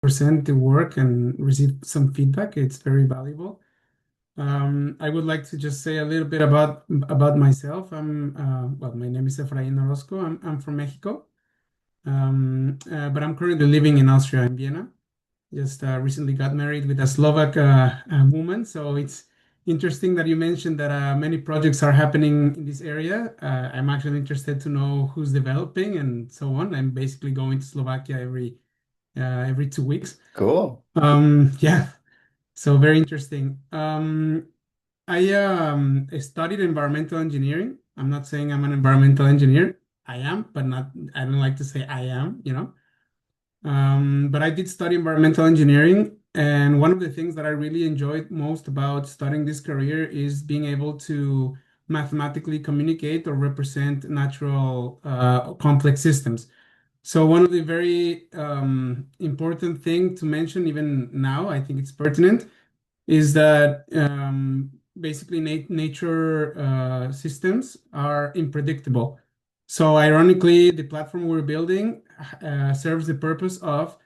present the work and receive some feedback. It's very valuable. I would like to just say a little bit about myself. My name is Efrain Orozco. I'm from Mexico, but I'm currently living in Austria, in Vienna. Just recently got married with a Slovak woman, so it's interesting that you mentioned that many projects are happening in this area. I'm actually interested to know who's developing and so on. I'm basically going to Slovakia every 2 weeks. Cool. Yeah, so very interesting. I studied environmental engineering. I'm not saying I'm an environmental engineer. I am, but not. I don't like to say I am. But I did study environmental engineering, and one of the things that I really enjoyed most about studying this career is being able to mathematically communicate or represent natural complex systems. So one of the very important thing to mention, even now, I think it's pertinent, is that basically nature systems are unpredictable. So ironically, the platform we're building serves the purpose of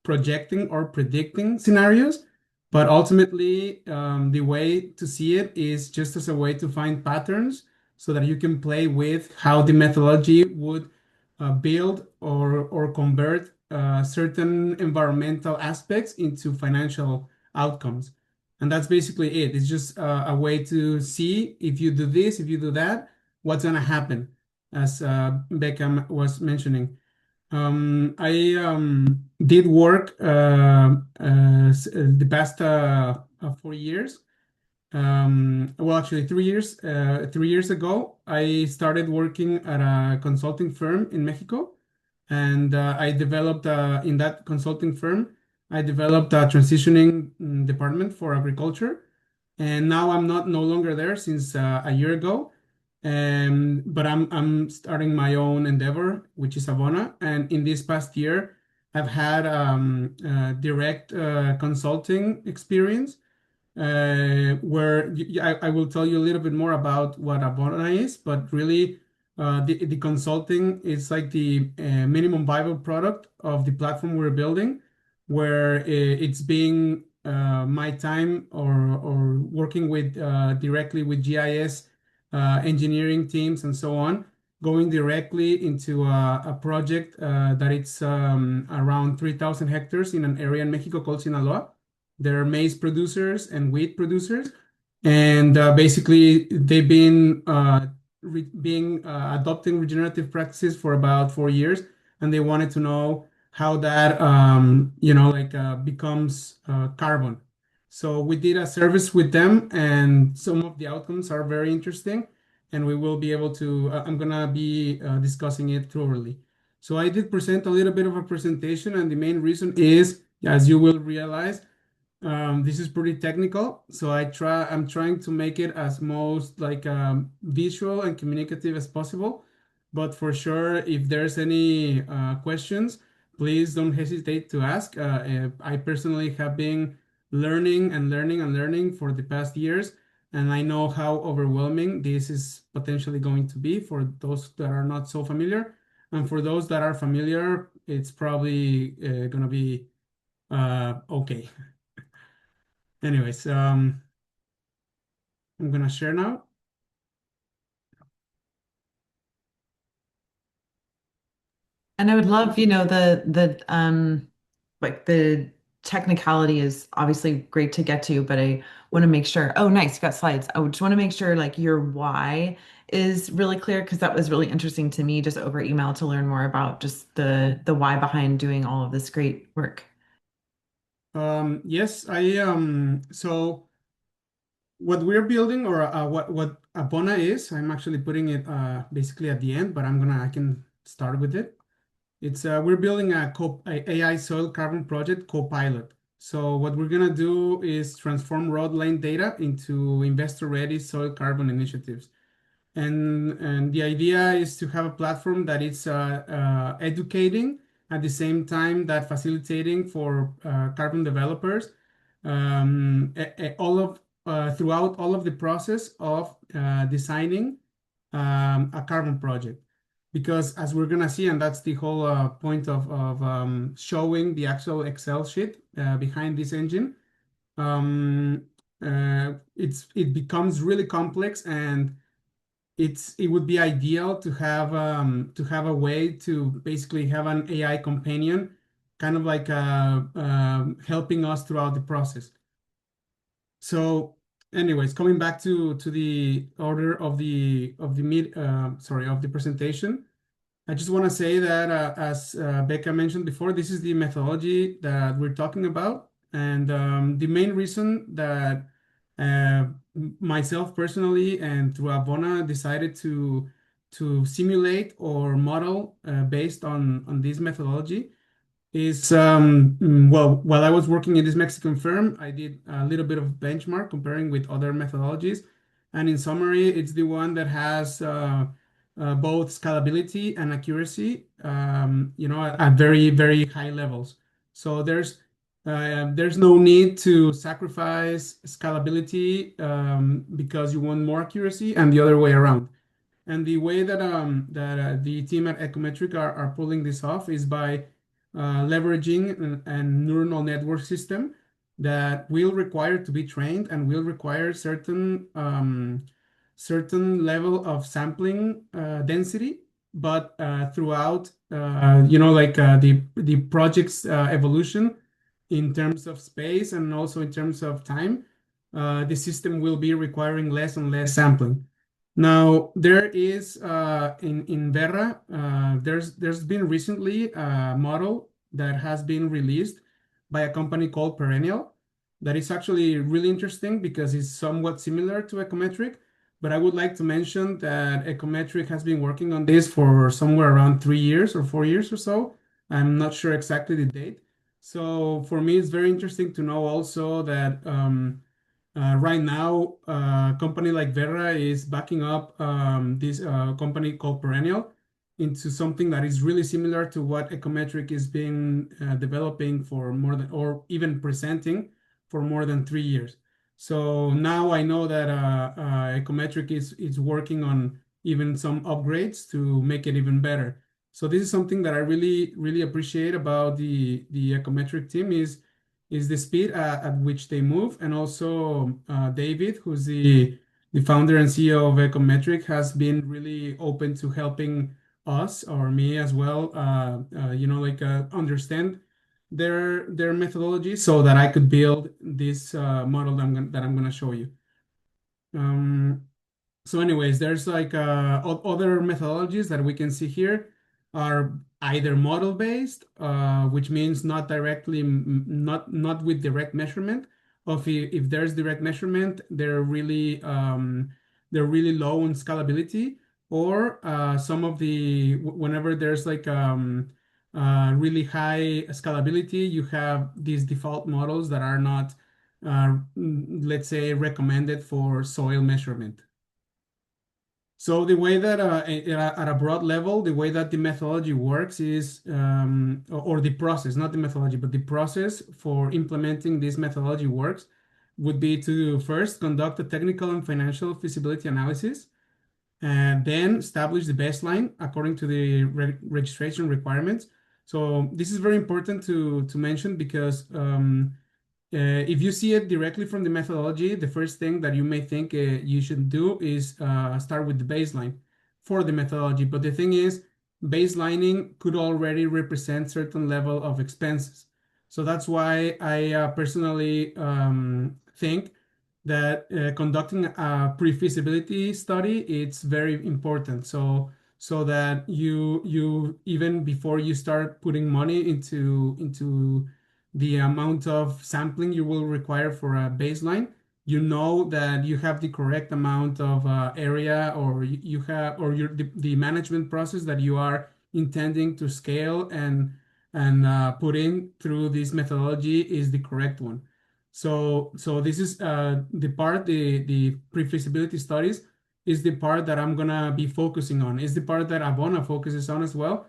projecting or predicting scenarios, but ultimately the way to see it is just as a way to find patterns so that you can play with how the methodology would build or convert certain environmental aspects into financial outcomes. And that's basically it. It's just a way to see if you do this, if you do that, what's going to happen, as Beckham was mentioning. I did work the past 4 years. Well, actually, 3 years. 3 years ago, I started working at a consulting firm in Mexico, and I developed in that consulting firm. I developed a transitioning department for agriculture, and now I'm not no longer there since a year ago. But I'm starting my own endeavor, which is Havona. And in this past year, I've had direct consulting experience where I will tell you a little bit more about what Havona is, but really the consulting is like the minimum viable product of the platform we're building, where it's being my time or working with directly with GIS engineering teams and so on, going directly into a project that it's around 3,000 hectares in an area in Mexico called Sinaloa. They're maize producers and wheat producers, and basically they've been adopting regenerative practices for about 4 years, and they wanted to know how that becomes carbon. So we did a service with them, and some of the outcomes are very interesting, and we will be able to. I'm gonna be discussing it thoroughly. So I did present a little bit of a presentation, and the main reason is, as you will realize, this is pretty technical, so I'm trying to make it as most like visual and communicative as possible. But for sure, if there's any questions, please don't hesitate to ask. I personally have been learning and learning and learning for the past years, and I know how overwhelming this is potentially going to be for those that are not so familiar. And for those that are familiar, it's probably gonna be okay. Anyways, I'm gonna share now. And I would love, the like the technicality is obviously great to get to, but I want to make sure. Oh, nice, you got slides. I just want to make sure like your why is really clear because that was really interesting to me just over email to learn more about just the why behind doing all of this great work. Yes, I so what we're building or what Abona is, I'm actually putting it basically at the end, but I can start with it. It's we're building a AI soil carbon project co-pilot. So what we're gonna do is transform road lane data into investor-ready soil carbon initiatives. And the idea is to have a platform that is educating at the same time that facilitating for carbon developers all of throughout all of the process of designing a carbon project. because as we're gonna see, and that's the whole point of showing the actual Excel sheet behind this engine, um, it becomes really complex, and it would be ideal to have a way to basically have an AI companion, kind of like helping us throughout the process. So, anyways, coming back to the order of the mid sorry, of the presentation, I just want to say that as Becca mentioned before, this is the methodology that we're talking about, and the main reason that uh, myself personally and through Havona decided to simulate or model based on this methodology is well, while I was working in this Mexican firm, I did a little bit of benchmark comparing with other methodologies. And in summary, it's the one that has both scalability and accuracy, at very, very high levels. So there's no need to sacrifice scalability because you want more accuracy, and the other way around. And the way that the team at Ecometric are pulling this off is by leveraging a neural network system that will require to be trained and will require certain level of sampling density, but throughout the project's evolution in terms of space and also in terms of time, the system will be requiring less and less sampling. Now, there is in Verra, there's been recently a model that has been released by a company called Perennial that is actually really interesting because it's somewhat similar to Ecometric. But I would like to mention that Ecometric has been working on this for somewhere around 3 years or 4 years or so. I'm not sure exactly the date. So for me, it's very interesting to know also that right now, a company like Verra is backing up this company called Perennial into something that is really similar to what Ecometric is being developing for more than, or even presenting for more than 3 years. So now I know that Ecometric is working on even some upgrades to make it even better. So this is something that I really, really appreciate about the Ecometric team is the speed at which they move. And also David, who's the founder and CEO of Ecometric, has been really open to helping us or me as well, understand their methodology so that I could build this model that I'm gonna show you. Um, so anyways, there's like other methodologies that we can see here are either model based, which means not directly, not with direct measurement. Of if there's direct measurement, they're really low on scalability, or some of the whenever there's like really high scalability, you have these default models that are not, let's say, recommended for soil measurement. So the way that at a broad level, the way that the methodology works is, or the process, not the methodology, but the process for implementing this methodology works would be to first conduct a technical and financial feasibility analysis, and then establish the baseline according to the registration requirements. So this is very important to mention because if you see it directly from the methodology, the first thing that you may think you should do is start with the baseline for the methodology. But the thing is, baselining could already represent certain level of expenses. So that's why I personally think that conducting a pre-feasibility study it's very important. So that you even before you start putting money into the amount of sampling you will require for a baseline, you know that you have the correct amount of area, or you have, or the management process that you are intending to scale and put in through this methodology is the correct one. So this is the part, the pre-feasibility studies is the part that I'm gonna be focusing on. Is the part that Avona focuses on as well.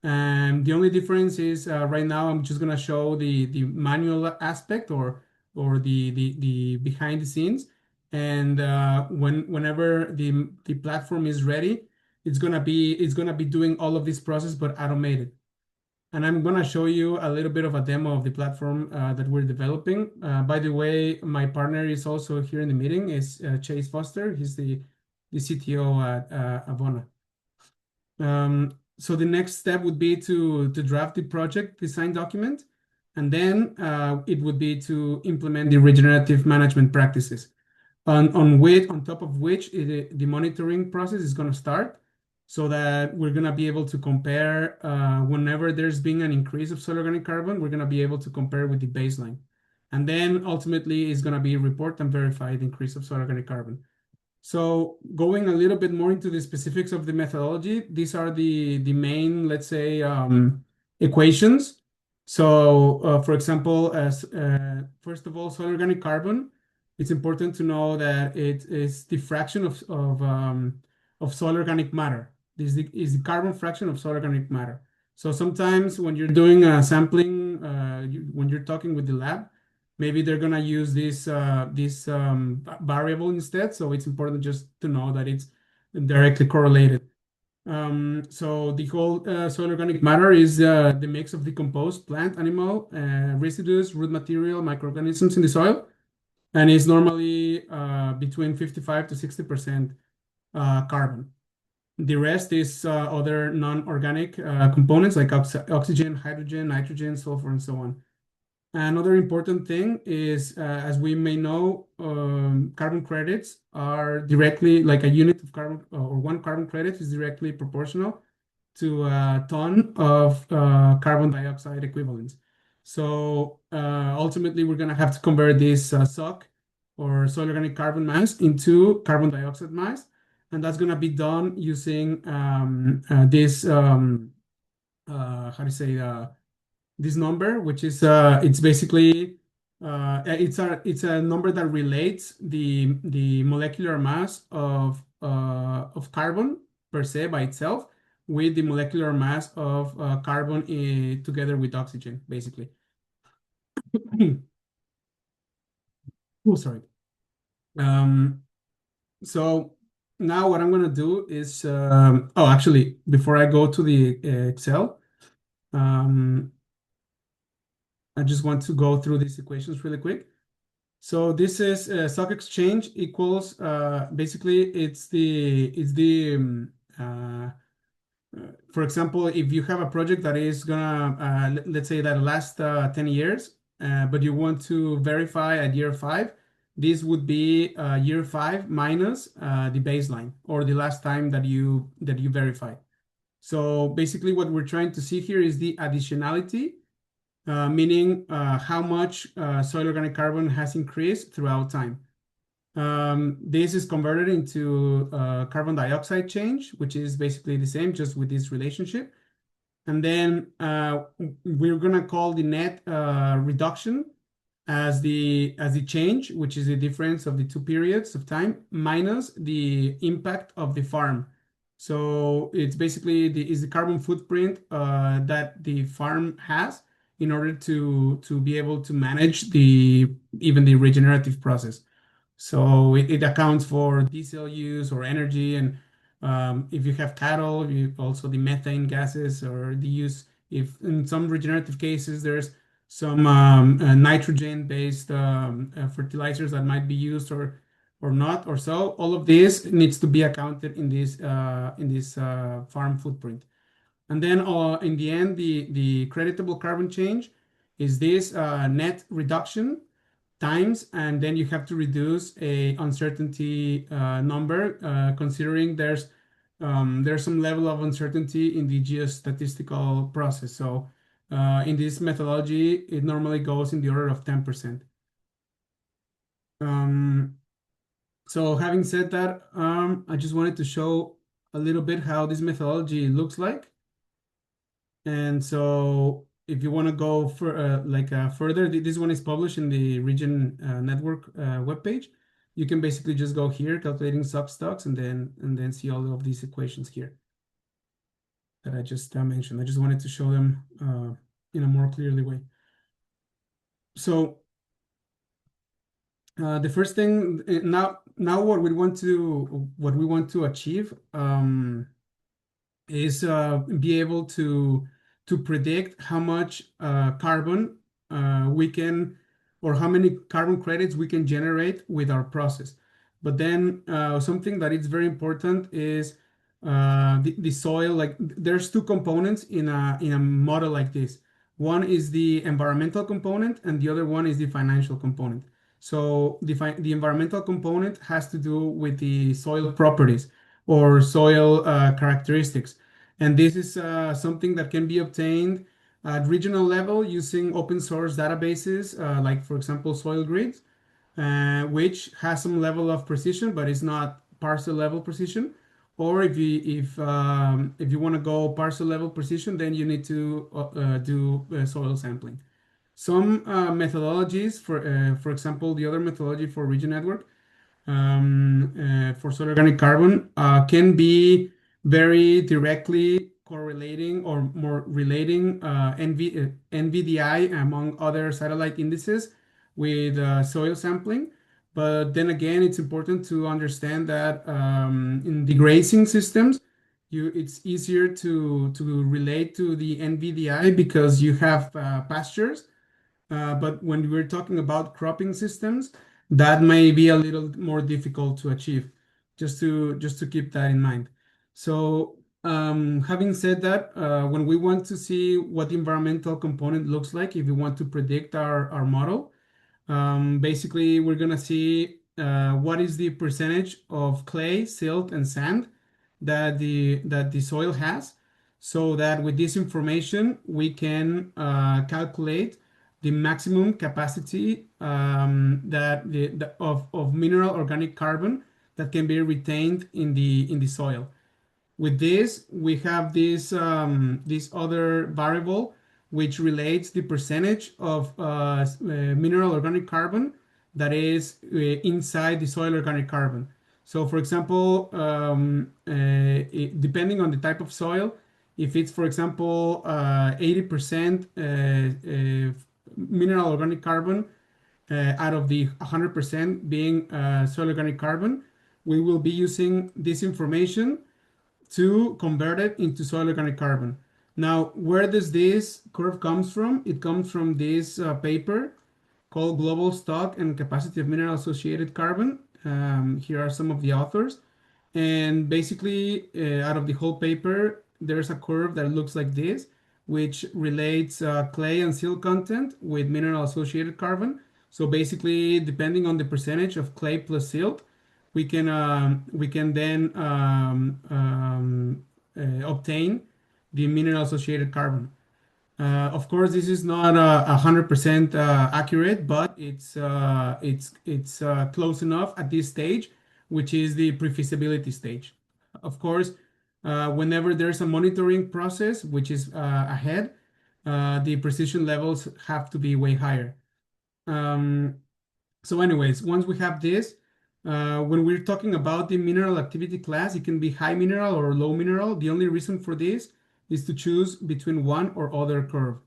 And the only difference is right now I'm just gonna show the manual aspect, or the behind the scenes. And whenever the platform is ready, it's gonna be doing all of this process but automated. And I'm gonna show you a little bit of a demo of the platform that we're developing. By the way, my partner is also here in the meeting. Is Chase Foster. He's the CTO at Havona. So the next step would be to draft the project design document, and then it would be to implement the regenerative management practices on top of which the monitoring process is going to start, so that we're going to be able to compare whenever there's been an increase of soil organic carbon, we're going to be able to compare with the baseline. And then ultimately it's going to be report and verify the increase of soil organic carbon. So going a little bit more into the specifics of the methodology, these are the main, let's say, equations. So, for example, as first of all, soil organic carbon, it's important to know that it is the fraction of soil organic matter. This is the carbon fraction of soil organic matter. So sometimes when you're doing a sampling, when you're talking with the lab, maybe they're gonna use this variable instead. So it's important just to know that it's directly correlated. So the whole soil organic matter is the mix of decomposed plant, animal residues, root material, microorganisms in the soil, and is normally between 55 to 60% carbon. The rest is other non-organic components like oxygen, hydrogen, nitrogen, sulfur, and so on. Another important thing is, as we may know, carbon credits are directly like a unit of carbon, or one carbon credit is directly proportional to a ton of carbon dioxide equivalents. So ultimately, we're going to have to convert this SOC, or soil organic carbon mass, into carbon dioxide mass. And that's going to be done using this, how to say, this number, which is it's basically it's a number that relates the molecular mass of carbon per se by itself with the molecular mass of carbon together with oxygen, basically. Oh, sorry. Um, so now what I'm gonna do is oh, actually, before I go to the Excel, um, I just want to go through these equations really quick. So this is stock exchange equals basically for example, if you have a project that is gonna let's say that last 10 years, but you want to verify at year 5, this would be year 5 minus the baseline, or the last time that you verified. So basically what we're trying to see here is the additionality, meaning how much soil organic carbon has increased throughout time. This is converted into carbon dioxide change, which is basically the same, just with this relationship. And then we're gonna call the net reduction as the change, which is the difference of the two periods of time minus the impact of the farm. So it's basically the carbon footprint that the farm has in order to be able to manage even the regenerative process. So it accounts for diesel use or energy, and if you have cattle, also the methane gases, or the use, if in some regenerative cases there's some nitrogen-based fertilizers that might be used or not, or so. All of this needs to be accounted in this farm footprint. And then in the end, the creditable carbon change is this net reduction times, and then you have to reduce a uncertainty number, considering there's some level of uncertainty in the geostatistical process. So in this methodology, it normally goes in the order of 10%. So having said that, I just wanted to show a little bit how this methodology looks like. And so if you want to go for further, this one is published in the Region Network webpage. You can basically just go here, calculating substocks, and then see all of these equations here that I just mentioned. I just wanted to show them in a more clearly way. So the first thing now what we want to achieve. is be able to predict how much carbon we can, or how many carbon credits we can generate with our process. But then something that is very important is the soil. Like there's two components in a model like this. One is the environmental component, and the other one is the financial component. So the environmental component has to do with the soil properties or soil characteristics. And this is something that can be obtained at regional level using open source databases, like, for example, Soil Grids, which has some level of precision, but it's not parcel level precision. Or if you want to go parcel level precision, then you need to do soil sampling. Some methodologies, for example, the other methodology for region network for soil organic carbon can be very directly correlating or more relating NVDI among other satellite indices with soil sampling. But then again, it's important to understand that in the grazing systems, it's easier to relate to the NVDI because you have pastures, but when we're talking about cropping systems, that may be a little more difficult to achieve. Just to keep that in mind. So, having said that, when we want to see what the environmental component looks like, if we want to predict our model, basically we're gonna see what is the percentage of clay, silt, and sand that the soil has, so that with this information we can calculate the maximum capacity of mineral organic carbon that can be retained in the soil. With this, we have this other variable which relates the percentage of mineral organic carbon that is inside the soil organic carbon. So, for example, depending on the type of soil, if it's, for example, 80% mineral organic carbon out of the 100% being soil organic carbon, we will be using this information to convert it into soil organic carbon. Now, where does this curve comes from? It comes from this paper called Global Stock and Capacity of Mineral Associated Carbon. Here are some of the authors. And basically, out of the whole paper, there's a curve that looks like this, which relates clay and silt content with mineral associated carbon. So basically, depending on the percentage of clay plus silt, we can then obtain the mineral associated carbon. Of course, this is not 100% accurate, but it's close enough at this stage, which is the pre-feasibility stage. Of course, whenever there's a monitoring process, which is ahead, the precision levels have to be way higher. Um, so anyways, once we have this, when we're talking about the mineral activity class, it can be high mineral or low mineral. The only reason for this is to choose between one or other curve.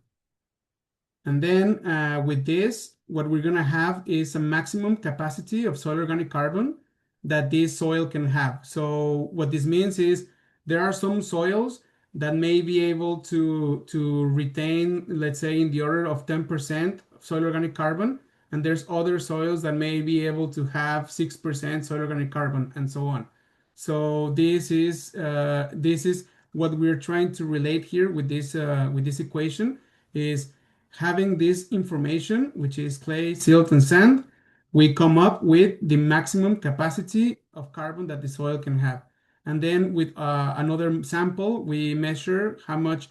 And then with this, what we're gonna have is a maximum capacity of soil organic carbon that this soil can have. So what this means is there are some soils that may be able to retain, let's say, in the order of 10% soil organic carbon, and there's other soils that may be able to have 6% soil organic carbon, and so on. So this is what we're trying to relate here with this equation is having this information, which is clay, silt, and sand, we come up with the maximum capacity of carbon that the soil can have. And then with another sample, we measure how much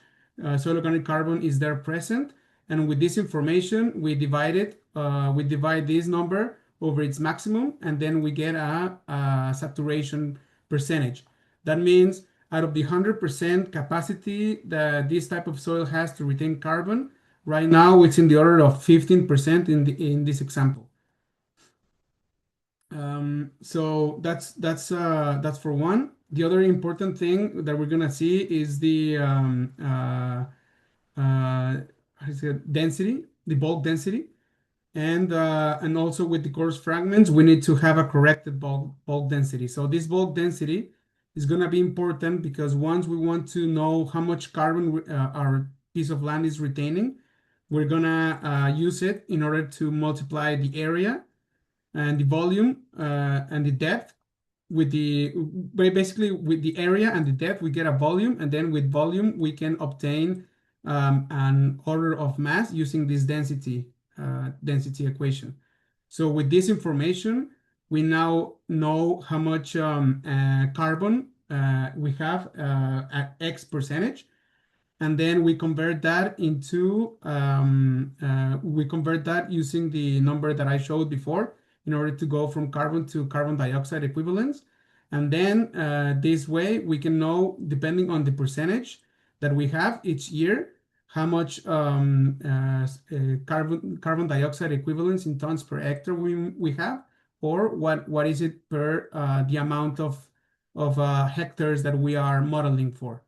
soil organic carbon is there present. And with this information, we divide this number over its maximum, and then we get a saturation percentage. That means out of the 100% capacity that this type of soil has to retain carbon, right now, it's in the order of 15% in this example. So that's for one. The other important thing that we're gonna see is the how is it, density, the bulk density, and also with the coarse fragments, we need to have a corrected bulk density. So this bulk density is going to be important because once we want to know how much carbon our piece of land is retaining, we're going to use it in order to multiply the area and the volume and the depth with the basically with the area and the depth we get a volume, and then with volume we can obtain an order of mass using this density equation. So with this information we now know how much carbon we have at X percentage, and then we convert that using the number that I showed before in order to go from carbon to carbon dioxide equivalents. And then this way we can know, depending on the percentage that we have each year, how much carbon dioxide equivalents in tons per hectare we have, or what is it per the amount of hectares that we are modeling for.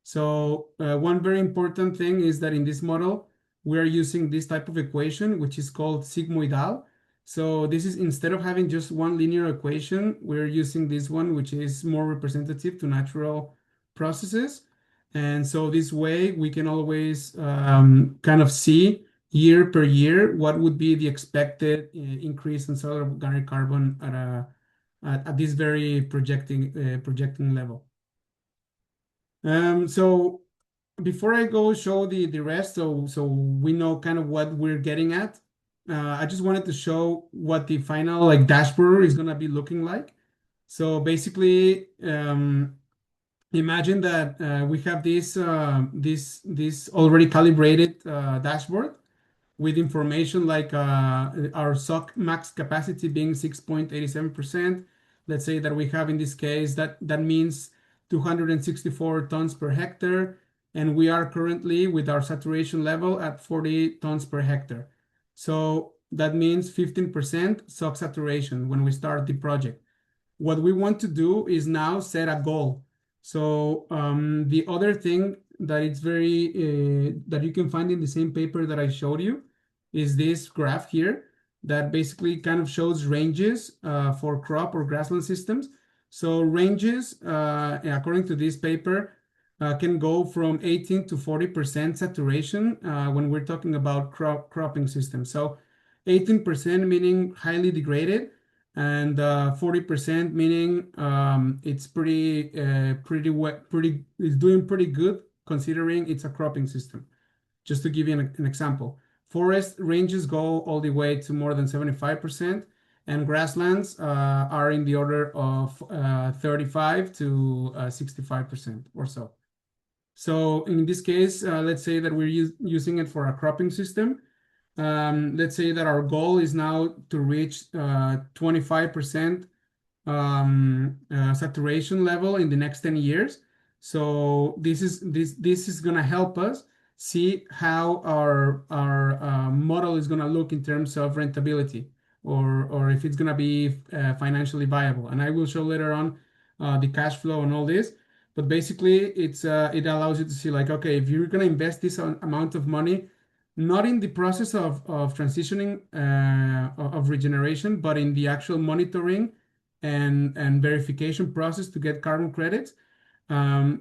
So one very important thing is that in this model, we are using this type of equation, which is called sigmoidal. So this is, instead of having just one linear equation, we're using this one, which is more representative to natural processes. And so this way we can always kind of see year per year what would be the expected increase in soil organic carbon at this very projecting level. So before I go show the rest, so we know kind of what we're getting at, I just wanted to show what the final like dashboard is gonna be looking like. So basically, imagine that we have this already calibrated dashboard with information like our SOC max capacity being 6.87%. Let's say that we have in this case that means 264 tons per hectare, and we are currently with our saturation level at 40 tons per hectare. So that means 15% SOC saturation when we start the project. What we want to do is now set a goal. So the other thing that it's very that you can find in the same paper that I showed you is this graph here that basically kind of shows ranges for crop or grassland systems. So ranges, according to this paper, can go from 18 to 40% saturation when we're talking about cropping systems. So 18% meaning highly degraded, and 40% meaning it's it's doing pretty good considering it's a cropping system. Just to give you an example, forest ranges go all the way to more than 75%, and grasslands are in the order of 35 to 65% or so. So in this case, let's say that we're using it for a cropping system. Let's say that our goal is now to reach 25% saturation level in the next 10 years. So this is going to help us see how our model is going to look in terms of rentability, or if it's going to be financially viable. And I will show later on the cash flow and all this. But basically, it allows you to see like, okay, if you're going to invest this amount of money, not in the process of transitioning of regeneration, but in the actual monitoring and verification process to get carbon credits.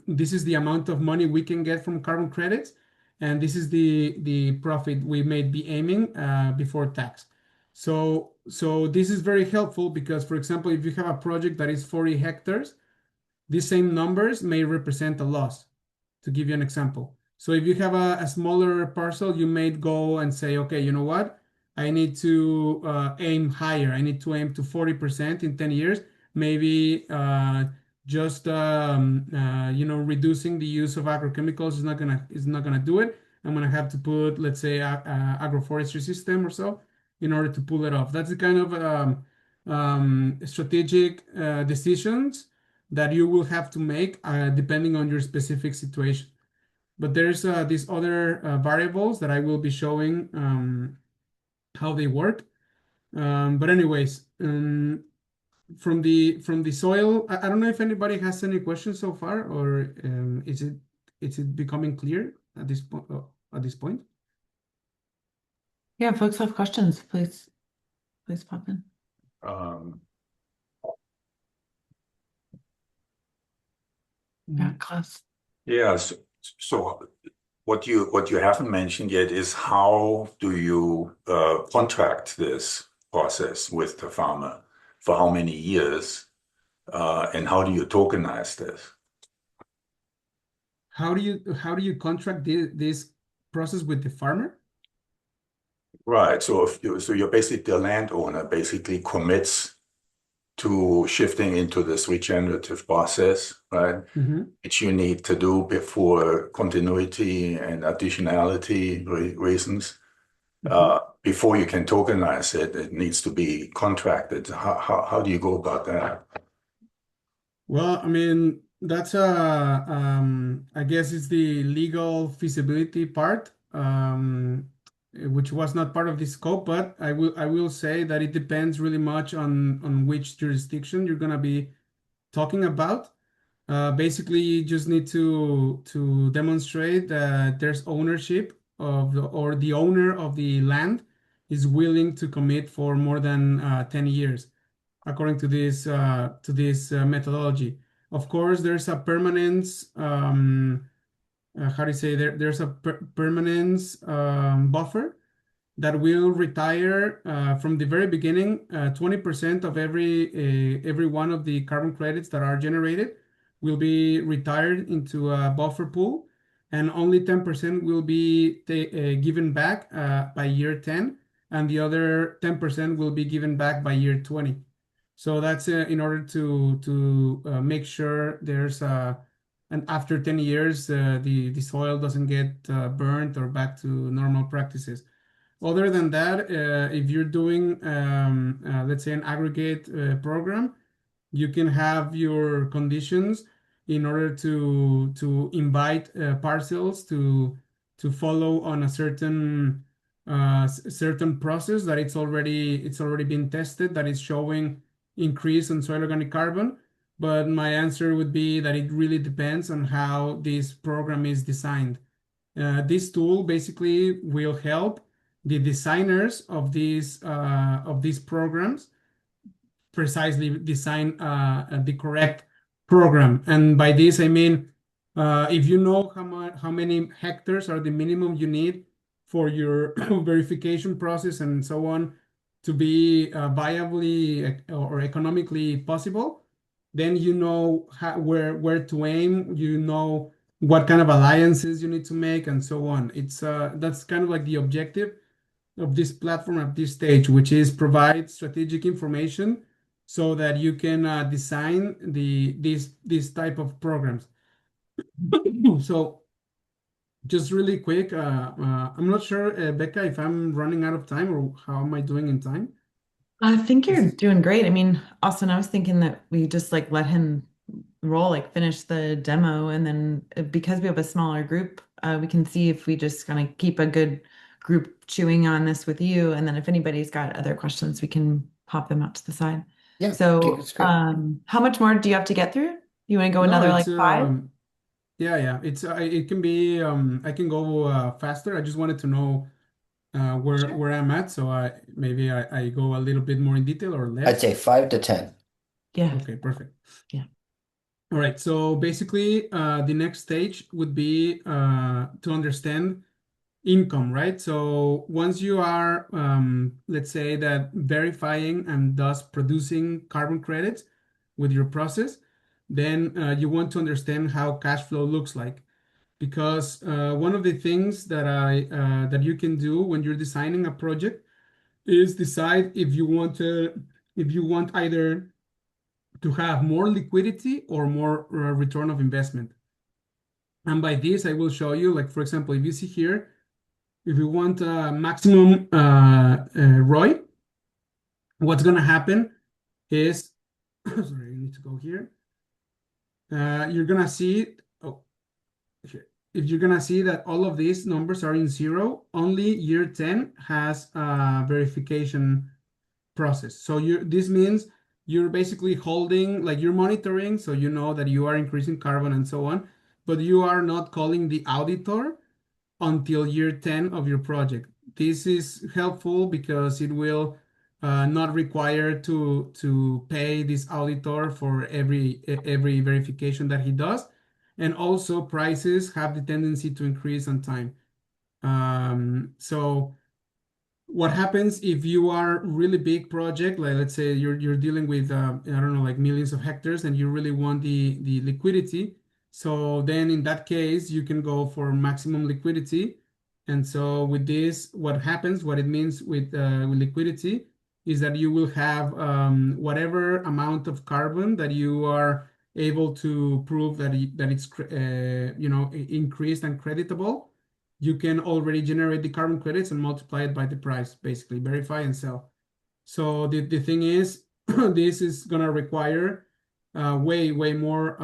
This is the amount of money we can get from carbon credits, and this is the profit we may be aiming before tax. So this is very helpful because, for example, if you have a project that is 40 hectares, these same numbers may represent a loss, to give you an example. So if you have a smaller parcel, you may go and say, okay, you know what? I need to aim higher. I need to aim to 40% in 10 years. Maybe just reducing the use of agrochemicals is not gonna do it. I'm gonna have to put, let's say, a agroforestry system or so in order to pull it off. That's the kind of strategic decisions that you will have to make depending on your specific situation. But there's these other variables that I will be showing how they work. But anyways, from the soil, I don't know if anybody has any questions so far, or is it becoming clear at this point? At this point? Yeah, folks have questions, please pop in. Um, Yeah, Mhm. close. Yeah, so what you haven't mentioned yet is how do you contract this process with the farmer for how many years, and how do you tokenize this? How do you contract this process with the farmer? Right. So you're basically the landowner basically commits to shifting into this regenerative process, right? Hmm. Which you need to do before continuity and additionality reasons. Hmm. Before you can tokenize it, it needs to be contracted. How do you go about that? Well, I mean, that's I guess it's the legal feasibility part, which was not part of the scope, but I will say that it depends really much on which jurisdiction you're gonna be talking about. Basically, you just need to demonstrate that there's ownership or the owner of the land is willing to commit for more than 10 years, according to this methodology. Of course, there's a permanence. How do you say there's a permanence buffer that will retire from the very beginning. 20% of every one of the carbon credits that are generated will be retired into a buffer pool, and only 10% will be given back by year 10, and the other 10% will be given back by year 20. So that's in order to make sure there's and after 10 years the soil doesn't get burnt or back to normal practices. Other than that, if you're doing, let's say, an aggregate program, you can have your conditions in order to invite parcels to follow on a certain process that it's already been tested, that is showing increase in soil organic carbon. But my answer would be that it really depends on how this program is designed. This tool basically will help the designers of these programs precisely design the correct program. And by this, I mean, if you know how many hectares are the minimum you need for your verification process and so on to be viably or economically possible, then you know where to aim, you know what kind of alliances you need to make, and so on. That's kind of like the objective of this platform at this stage, which is provide strategic information so that you can design this type of programs. So just really quick, I'm not sure, Becca, if I'm running out of time or how am I doing in time? I think This you're is doing great. I mean, Austin, I was thinking that we just like let him roll, like finish the demo, and then because we have a smaller group, we can see if we just kind of keep a good group chewing on this with you, and then if anybody's got other questions, we can pop them out to the side. Yeah, okay, So, that's great. how much more do you have to get through? You want to go no, another it's like five? yeah, it can be I can go faster. I just wanted to know where Sure. where I'm at, so maybe I go a little bit more in detail or I'd less. say 5 to 10. Yeah, Okay, perfect. yeah. All right, so basically, the next stage would be to understand income, right? So once you are, let's say that verifying and thus producing carbon credits with your process, then you want to understand how cash flow looks like. Because one of the things that you can do when you're designing a project is decide if you want either to have more liquidity or more return of investment. And by this, I will show you, like, for example, if you see here, if you want maximum ROI, what's going to happen is, sorry, I need to go here. You're going to see, oh, here. If you're going to see that all of these numbers are in zero, only year 10 has a verification process. So this means you're basically holding, like you're monitoring, so you know that you are increasing carbon and so on, but you are not calling the auditor until year 10 of your project. This is helpful because it will not require to pay this auditor for every verification that he does. And also prices have the tendency to increase on time. So what happens if you are really big project, like let's say you're dealing with I don't know, like millions of hectares, and you really want the liquidity. So then in that case you can go for maximum liquidity. And so with this, what happens, what it means with liquidity is that you will have whatever amount of carbon that you are able to prove that it's increased and creditable. You can already generate the carbon credits and multiply it by the price, basically verify and sell. So the thing is, this is gonna require way more.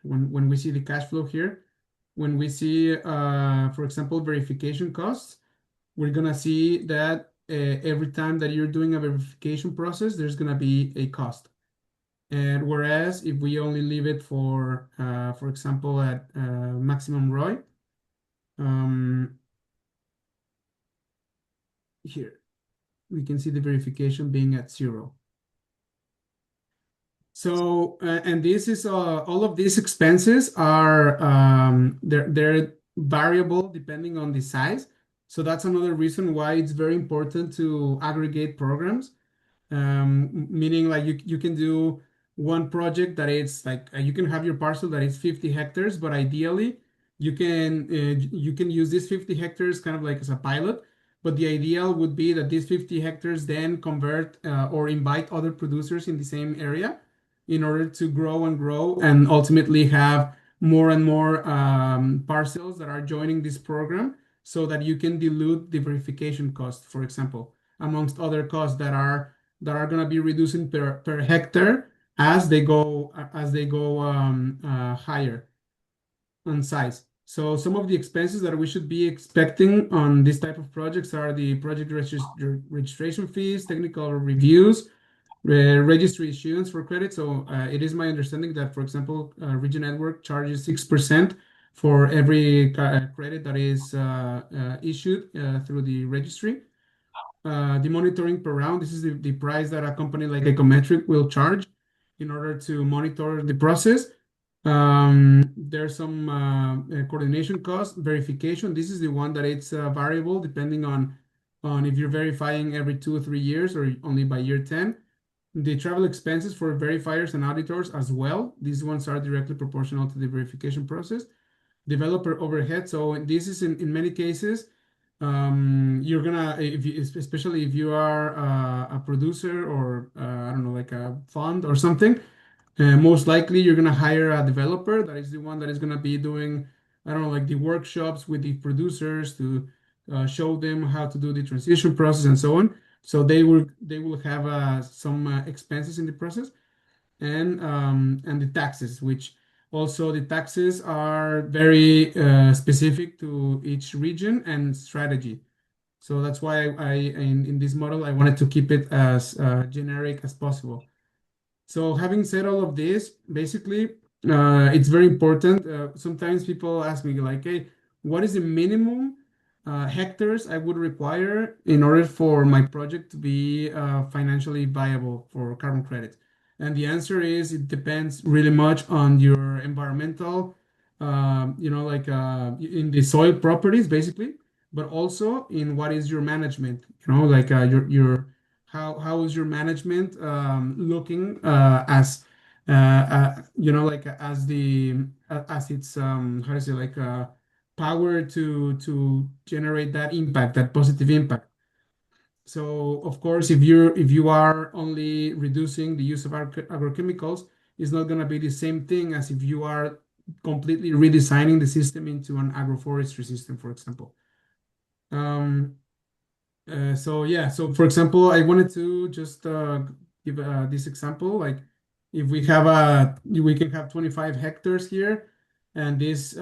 When we see the cash flow here, when we see, for example, verification costs, we're gonna see that every time that you're doing a verification process, there's gonna be a cost. And whereas if we only leave it for example, at maximum ROI, um, here we can see the verification being at 0. So, and this is all of these expenses are they're variable depending on the size. So that's another reason why it's very important to aggregate programs. Meaning like you can do one project that is like you can have your parcel that is 50 hectares, but ideally you can use these 50 hectares kind of like as a pilot. But the ideal would be that these 50 hectares then convert or invite other producers in the same area in order to grow and grow and ultimately have more and more parcels that are joining this program, so that you can dilute the verification cost, for example, amongst other costs that are going to be reducing per hectare as they go higher on size. So some of the expenses that we should be expecting on this type of projects are the project registration fees, technical reviews, registry issuance for credit. So it is my understanding that, for example, Region Network charges 6% for every credit that is issued through the registry. The monitoring per round, this is the price that a company like Ecometric will charge in order to monitor the process. There's some coordination cost, verification. This is the one that it's variable depending on if you're verifying every 2 or 3 years or only by year 10. The travel expenses for verifiers and auditors as well. These ones are directly proportional to the verification process. Developer overhead. So this is in many cases, you're gonna, especially if you are a producer or I don't know, like a fund or something, most likely you're gonna hire a developer that is the one that is gonna be doing, I don't know, like the workshops with the producers to show them how to do the transition process and so on. So they will have some expenses in the process, and the taxes, which also the taxes are very specific to each region and strategy. So that's why in this model I wanted to keep it as generic as possible. So having said all of this, basically, it's very important. Sometimes people ask me like, "Hey, what is the minimum hectares I would require in order for my project to be financially viable for carbon credits?" And the answer is it depends really much on your environmental, like in the soil properties, basically, but also in what is your management. Like your how is your management looking like as its how to say, like power to generate that impact, that positive impact. So of course, if you are only reducing the use of agrochemicals, it's not going to be the same thing as if you are completely redesigning the system into an agroforestry system, for example. Um, so yeah, so for example, I wanted to just give this example. Like if we can have 25 hectares here, and this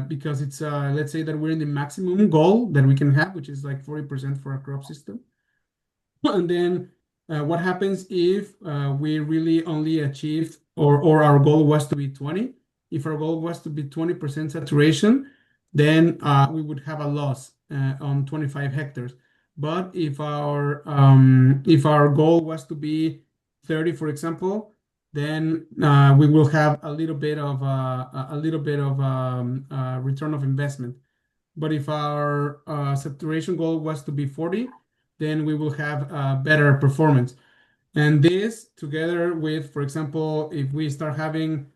because it's let's say that we're in the maximum goal that we can have, which is like 40% for a crop system. And then what happens if we really only achieved, or our goal was to be 20? If our goal was to be 20% saturation, then we would have a loss on 25 hectares. But if our goal was to be 30, for example, then we will have a little bit of return of investment. But if our saturation goal was to be 40, then we will have better performance. And this together with, for example, if we start having,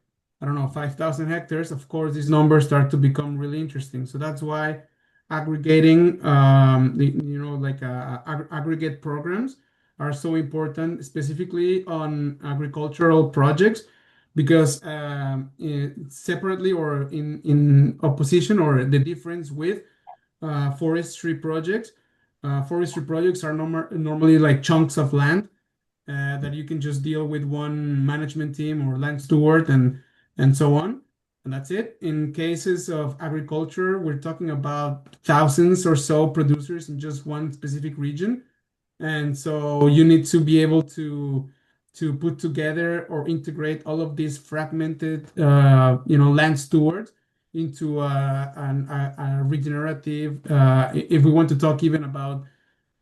I don't know, 5,000 hectares, of course, these numbers start to become really interesting. So that's why aggregating, like aggregate programs are so important, specifically on agricultural projects, because separately or in opposition or the difference with forestry projects are normally like chunks of land that you can just deal with one management team or land steward and so on. And that's it. In cases of agriculture, we're talking about thousands or so producers in just one specific region. And so you need to be able to put together or integrate all of these fragmented, land stewards into a regenerative. If we want to talk even about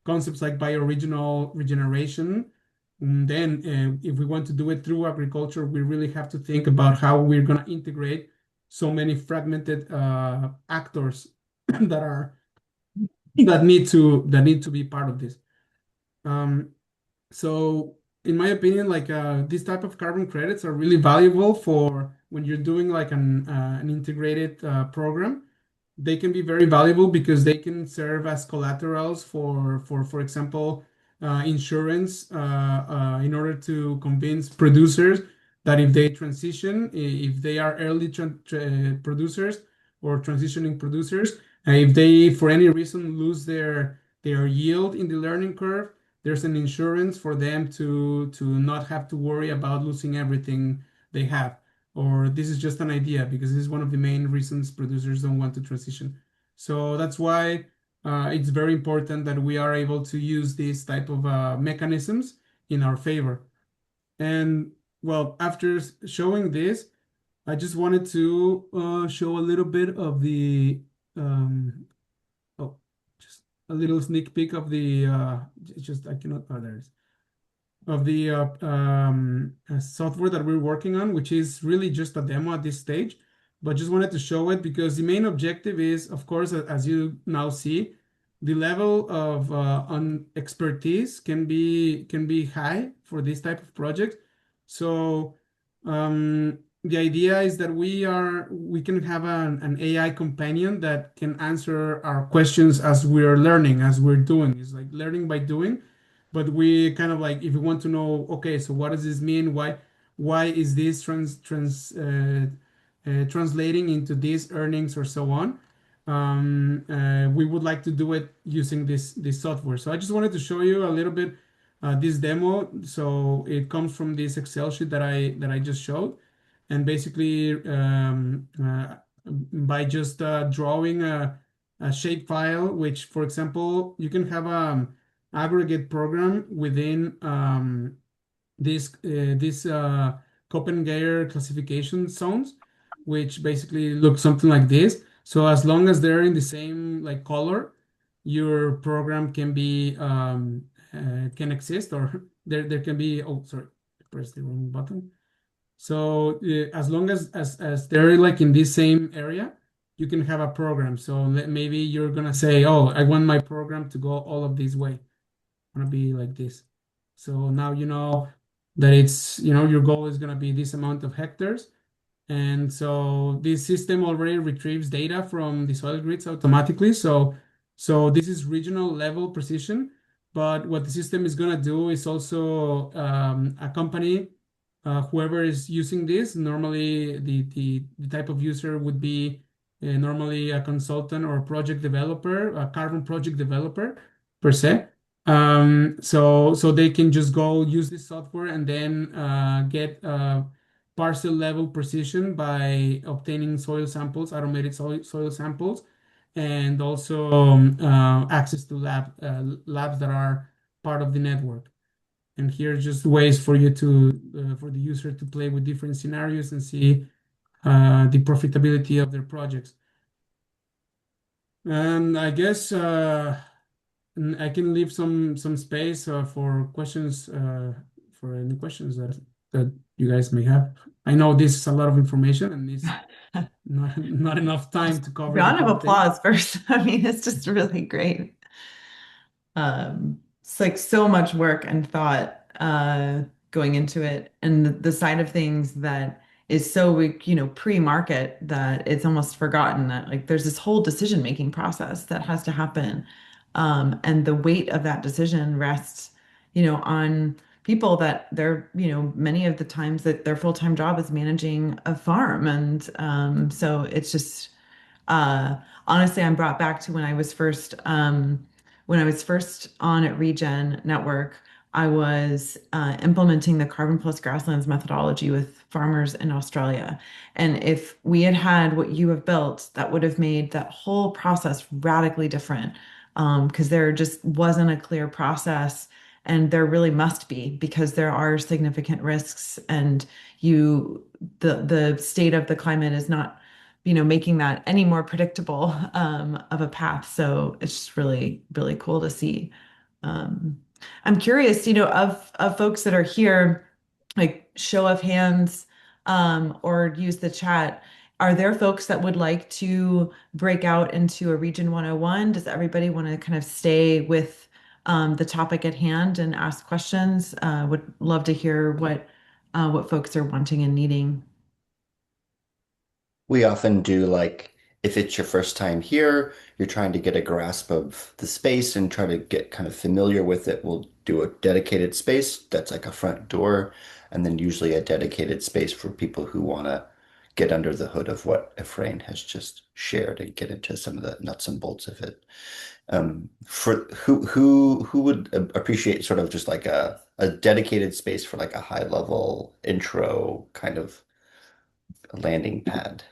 concepts like bioregional regeneration. Then, if we want to do it through agriculture, we really have to think about how we're going to integrate so many fragmented actors that are that need to be part of this. Um, so, in my opinion, like these type of carbon credits are really valuable for when you're doing like an integrated program. They can be very valuable because they can serve as collaterals for example, insurance in order to convince producers that if they transition, if they are early producers or transitioning producers, if they for any reason lose their yield in the learning curve, there's an insurance for them to not have to worry about losing everything they have. Or this is just an idea because this is one of the main reasons producers don't want to transition. So that's why it's very important that we are able to use these type of mechanisms in our favor. And well, after showing this, I just wanted to show a little bit of the um, oh, just a little sneak peek of the just I cannot, oh, there it is, of the software that we're working on, which is really just a demo at this stage, but just wanted to show it because the main objective is, of course, as you now see, the level of expertise can be high for this type of project. So the idea is that we can have an AI companion that can answer our questions as we're learning, as we're doing. It's like learning by doing, but we kind of like if we want to know, okay, so what does this mean, why is this translating into these earnings or so on. We would like to do it using this software. So I just wanted to show you a little bit this demo. So it comes from this Excel sheet that I just showed, and basically by just drawing a shape file, which for example you can have aggregate program within this Copenhagen classification zones, which basically look something like this. So as long as they're in the same like color, your program can exist, or there can be, oh sorry, I pressed the wrong button. So as long as they're like in this same area, you can have a program. So maybe you're gonna say, oh, I want my program to go all of this way. I want to be like this. So now you know that it's, your goal is gonna be this amount of hectares. And so this system already retrieves data from the soil grids automatically. So this is regional level precision. But what the system is going to do is also accompany whoever is using this. Normally, the type of user would be normally a consultant or a project developer, a carbon project developer per se. So they can just go use this software and then get parcel level precision by obtaining soil samples, automated soil samples, and also access to labs that are part of the network. And here are just ways for you for the user to play with different scenarios and see the profitability of their projects. And I guess I can leave some space for questions, for any questions that that you guys may have. I know this is a lot of information and it's not enough time to cover the Round of whole thing. applause first. I mean, it's just really great. It's like so much work and thought going into it, and the side of things that is so pre-market that it's almost forgotten that like there's this whole decision-making process that has to happen, and the weight of that decision rests, on people that they're, many of the times that their full-time job is managing a farm, and so it's just uh, honestly, I'm brought back to when I was first on at Regen Network. I was implementing the carbon plus grasslands methodology with farmers in Australia. And if we had had what you have built, that would have made that whole process radically different, because there just wasn't a clear process. And there really must be, because there are significant risks, and the state of the climate is not, making that any more predictable of a path. So it's just really, really cool to see. Um, I'm curious, of folks that are here, like show of hands, or use the chat. Are there folks that would like to break out into a Region 101? Does everybody want to kind of stay with the topic at hand and ask questions? Would love to hear what folks are wanting and needing. We often do like if it's your first time here, you're trying to get a grasp of the space and try to get kind of familiar with it. We'll do a dedicated space that's like a front door, and then usually a dedicated space for people who want to get under the hood of what Efrain has just shared and get into some of the nuts and bolts of it. For who would appreciate sort of just like a dedicated space for like a high level intro kind of landing pad?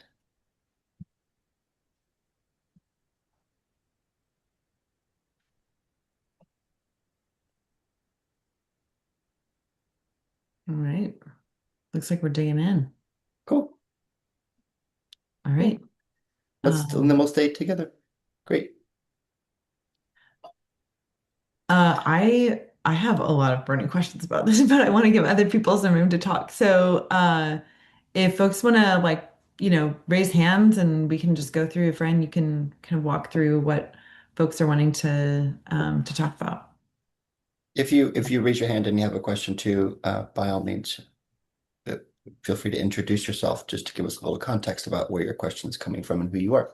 All right. Looks like we're digging in. Cool. All Cool. right. And then we'll stay together. Great. I have a lot of burning questions about this, but I want to give other people some room to talk. So, if folks want to raise hands and we can just go through a friend, you can kind of walk through what folks are wanting to talk about. If you raise your hand and you have a question too, by all means, uh, feel free to introduce yourself just to give us a little context about where your question is coming from and who you are.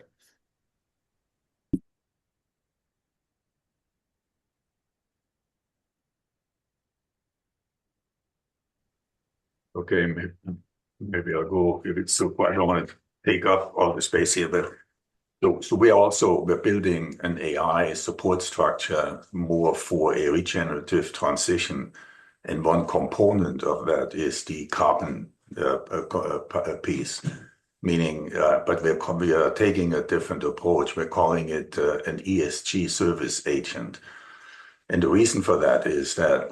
Okay, maybe I'll go if it's so quiet. I don't want to take up all the space here, but so we're building an AI support structure more for a regenerative transition. And one component of that is the carbon piece, meaning, but we are taking a different approach. We're calling it an ESG service agent. And the reason for that is that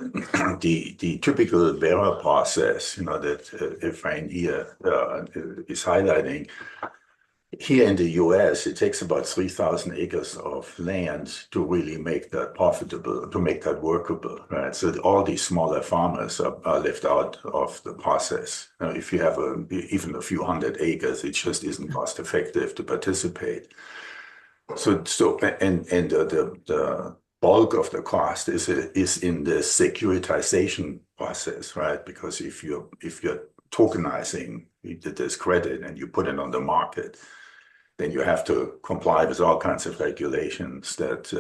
the typical Vera process, that Efrain here is highlighting, here in the US, it takes about 3,000 acres of land to really make that profitable, to make that workable, right? So all these smaller farmers are left out of the process. If you have even a few hundred acres, it just isn't cost effective to participate. And the bulk of the cost is in the securitization process, right? Because if you're tokenizing this credit and you put it on the market, then you have to comply with all kinds of regulations that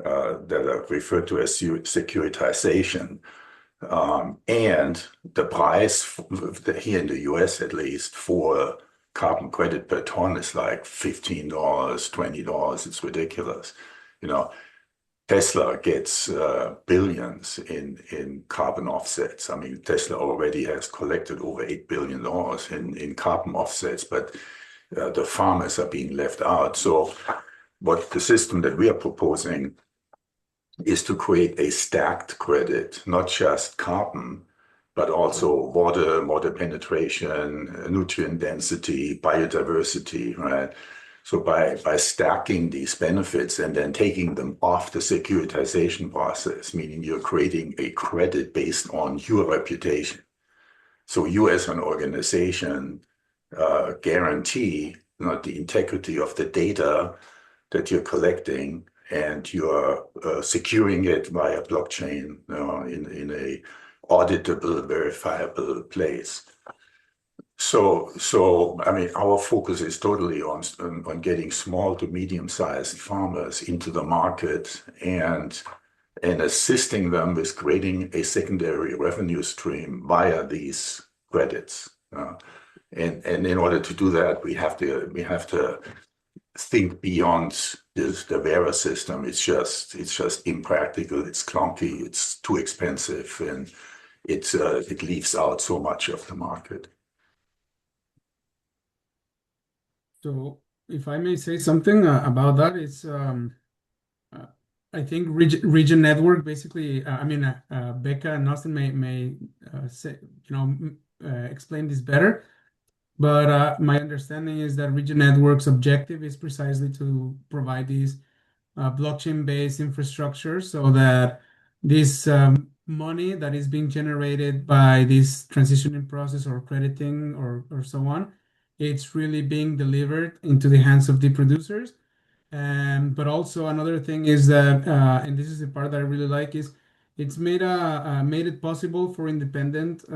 are referred to as securitization. And the price here in the US, at least, for carbon credit per ton is like $15, $20. It's ridiculous. Tesla gets billions in carbon offsets. I mean, Tesla already has collected over $8 billion in carbon offsets, but the farmers are being left out. So what the system that we are proposing is to create a stacked credit, not just carbon, but also water penetration, nutrient density, biodiversity, right? So by stacking these benefits and then taking them off the securitization process, meaning you're creating a credit based on your reputation, So you as an organization guarantee not the integrity of the data that you're collecting, and you're securing it via blockchain in a auditable, verifiable place. So I mean, our focus is totally on getting small to medium-sized farmers into the market and assisting them with creating a secondary revenue stream via these credits. And in order to do that, we have to think beyond the Vera system. It's just impractical. It's clunky. It's too expensive, and it leaves out so much of the market. So if I may say something about that, it's I think region network basically. I mean, Becca and Austin may say, explain this better. But my understanding is that region network's objective is precisely to provide these blockchain-based infrastructure so that this money that is being generated by this transitioning process or crediting or so on, it's really being delivered into the hands of the producers. But also another thing is that, and this is the part that I really like, is it's made it possible for independent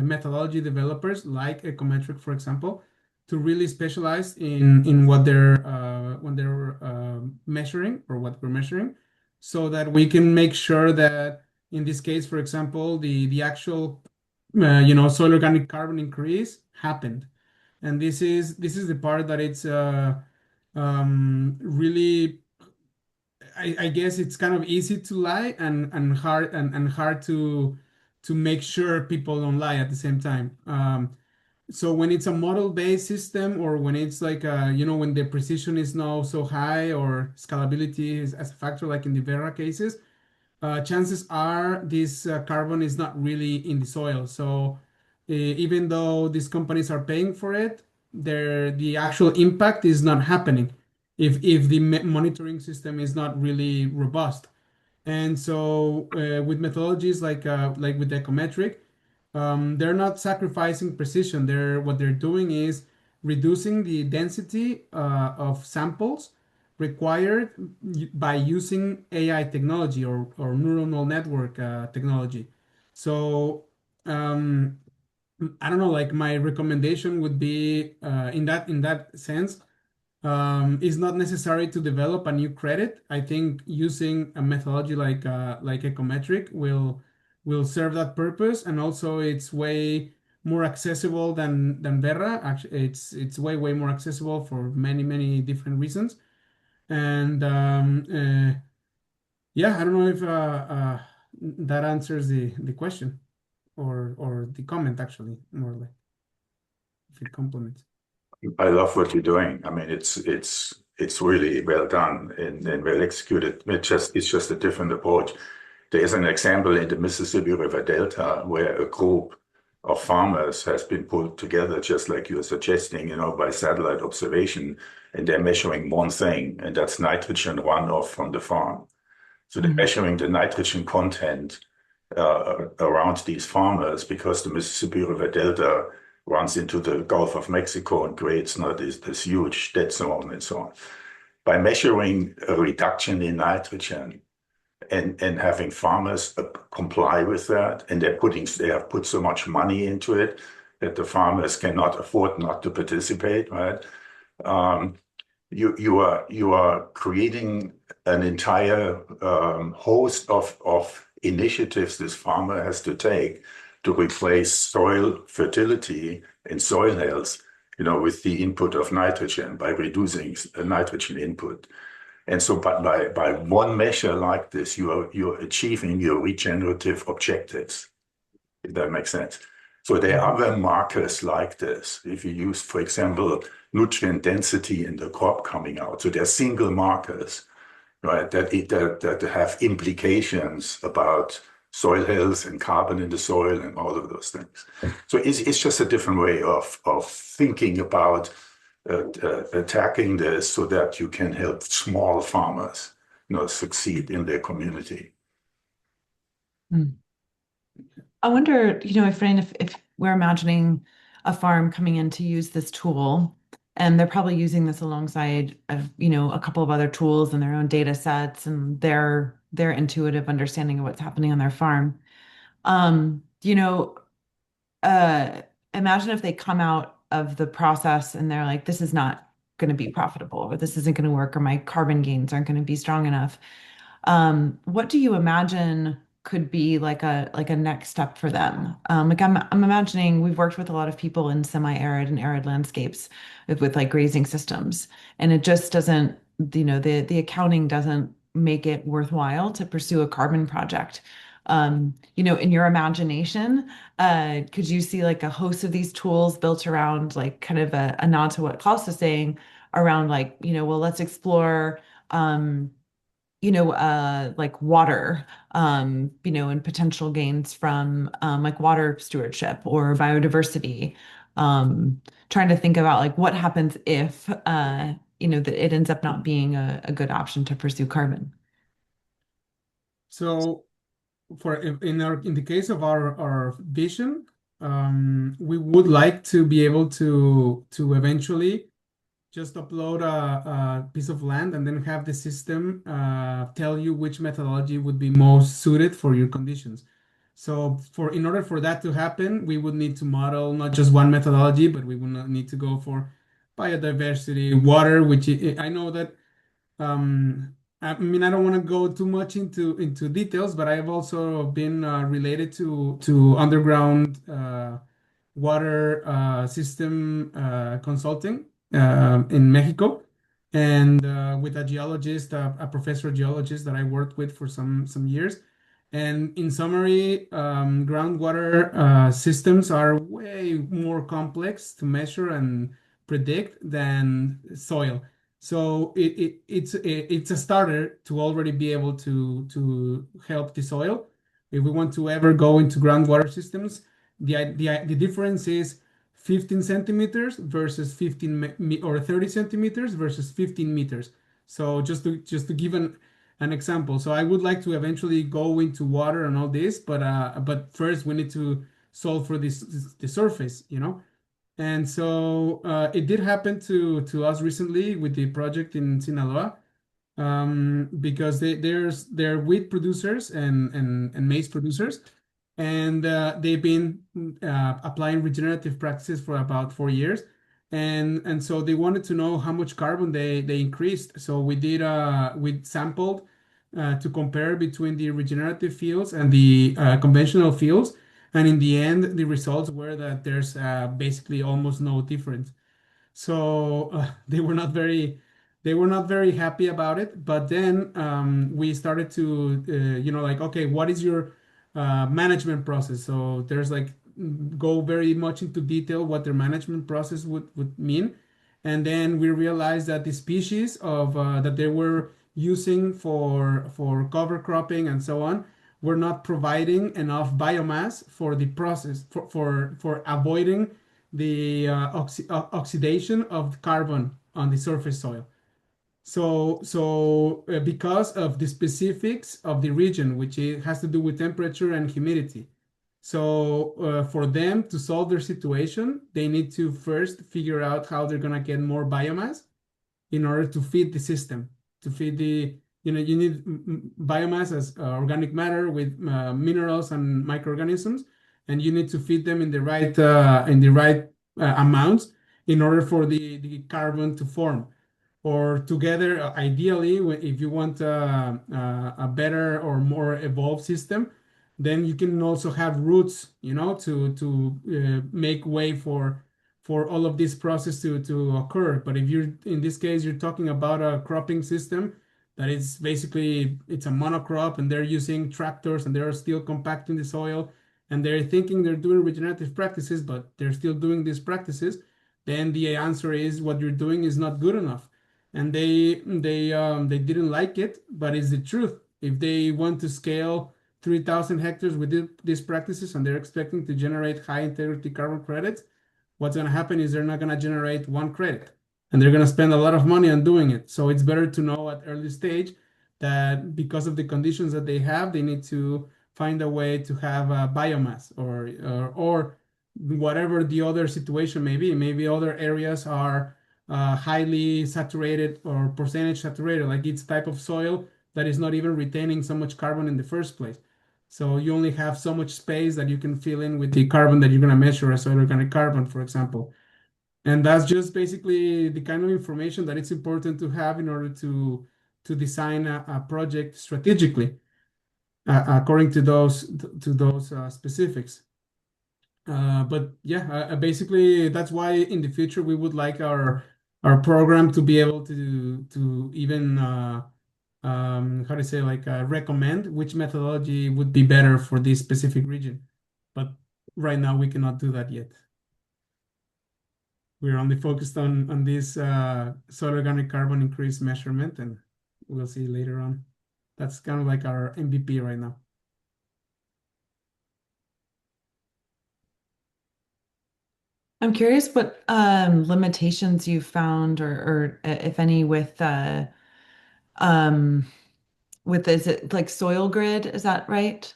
methodology developers like Ecometric, for example, to really specialize in what they're when they're measuring or what we're measuring, so that we can make sure that in this case, for example, the actual soil organic carbon increase happened, and this is the part that it's really, I guess it's kind of easy to lie and hard to make sure people don't lie at the same time. So when it's a model-based system, or when it's like when the precision is not so high, or scalability is as a factor, like in the Vera cases, chances are this carbon is not really in the soil. So even though these companies are paying for it, the actual impact is not happening if the monitoring system is not really robust. And so with methodologies like with Ecometric, they're not sacrificing precision. What they're doing is reducing the density of samples required by using AI technology or neuronal network technology. So I don't know, like my recommendation would be in that sense, is not necessary to develop a new credit. I think using a methodology like Ecometric will serve that purpose, and also it's way more accessible than Verra. Actually, it's way more accessible for many different reasons. And yeah, I don't know if that answers the question or the comment, actually, more like if it complements. I love what you're doing. I mean, it's really well done and well executed. It's just a different approach. There is an example in the Mississippi River Delta where a group of farmers has been pulled together, just like you're suggesting, by satellite observation, and they're measuring one thing, and that's nitrogen runoff from the farm. So they're measuring the nitrogen content around these farmers, because the Mississippi River Delta runs into the Gulf of Mexico and creates this huge dead zone and so on. By measuring a reduction in nitrogen and having farmers comply with that, and they have put so much money into it that the farmers cannot afford not to participate, right? You are creating an entire host of initiatives this farmer has to take to replace soil fertility and soil health, with the input of nitrogen by reducing nitrogen input. And so, by one measure like this, you're achieving your regenerative objectives, if that makes sense. So there are other markers like this. If you use, for example, nutrient density in the crop coming out, so there are single markers, right, that have implications about soil health and carbon in the soil and all of those things. So it's just a different way of thinking about attacking this, so that you can help small farmers, succeed in their community. I wonder, Efrain, if we're imagining a farm coming in to use this tool, and they're probably using this alongside of, a couple of other tools and their own data sets and their intuitive understanding of what's happening on their farm. Um, you know, uh, Imagine if they come out of the process and they're like, this is not going to be profitable, or this isn't going to work, or my carbon gains aren't going to be strong enough. What do you imagine could be like a next step for them? Like I'm imagining we've worked with a lot of people in semi-arid and arid landscapes with like grazing systems, and it just doesn't, the accounting doesn't make it worthwhile to pursue a carbon project. In your imagination, could you see like a host of these tools built around like kind of a nod to what Klaus is saying around like, well, let's explore like water, and potential gains from like water stewardship or biodiversity. Trying to think about like what happens if, that it ends up not being a good option to pursue carbon. So in the case of our vision, we would like to be able to eventually just upload a piece of land and then have the system tell you which methodology would be most suited for your conditions. So in order for that to happen, we would need to model not just one methodology, but we would not need to go for biodiversity, water, which I know that I mean, I don't want to go too much into details, but I have also been related to underground water system consulting in Mexico, and with a geologist, a professor geologist that I worked with for some years. And in summary, groundwater systems are way more complex to measure and predict than soil. So it's a starter to already be able to help the soil. If we want to ever go into groundwater systems, the difference is 15 centimeters versus or 30 centimeters versus 15 meters. So just to give an example. So I would like to eventually go into water and all this, but first we need to solve for the surface, you know. And so it did happen to us recently with the project in Sinaloa, because they're wheat producers and maize producers, and they've been applying regenerative practices for about 4 years, and so they wanted to know how much carbon they increased. So we sampled to compare between the regenerative fields and the conventional fields, and in the end, the results were that there's basically almost no difference. So they were not very happy about it. But then we started to, like, okay, what is your management process? So there's like go very much into detail what their management process would mean. And then we realized that the species of that they were using for cover cropping and so on were not providing enough biomass for the process for avoiding the oxidation of carbon on the surface soil. So because of the specifics of the region, which it has to do with temperature and humidity. So for them to solve their situation, they need to first figure out how they're gonna get more biomass in order to feed the system, to feed you need biomass as organic matter with minerals and microorganisms, and you need to feed them in the right amounts in order for the carbon to form. Or together, ideally, if you want a better or more evolved system, then you can also have roots, to make way for all of this process to occur. But if you're in this case, you're talking about a cropping system that is basically it's a monocrop, and they're using tractors and they're still compacting the soil, and they're thinking they're doing regenerative practices, but they're still doing these practices, then the answer is what you're doing is not good enough. And they didn't like it, but it's the truth. If they want to scale 3,000 hectares with these practices and they're expecting to generate high integrity carbon credits, what's going to happen is they're not going to generate one credit, and they're going to spend a lot of money on doing it. So it's better to know at early stage that because of the conditions that they have, they need to find a way to have biomass or whatever the other situation may be. Maybe other areas are highly saturated or percentage saturated, like it's type of soil that is not even retaining so much carbon in the first place. So you only have so much space that you can fill in with the carbon that you're going to measure as organic carbon, for example. And that's just basically the kind of information that it's important to have in order to design a project strategically according to those specifics. But yeah, basically that's why in the future we would like our program to be able to even how to say like recommend which methodology would be better for this specific region. But right now we cannot do that yet. We're only focused on this soil organic carbon increase measurement, and we'll see later on. That's kind of like our MVP right now. I'm curious what limitations you found or if any um with is it like soil grid, is that right?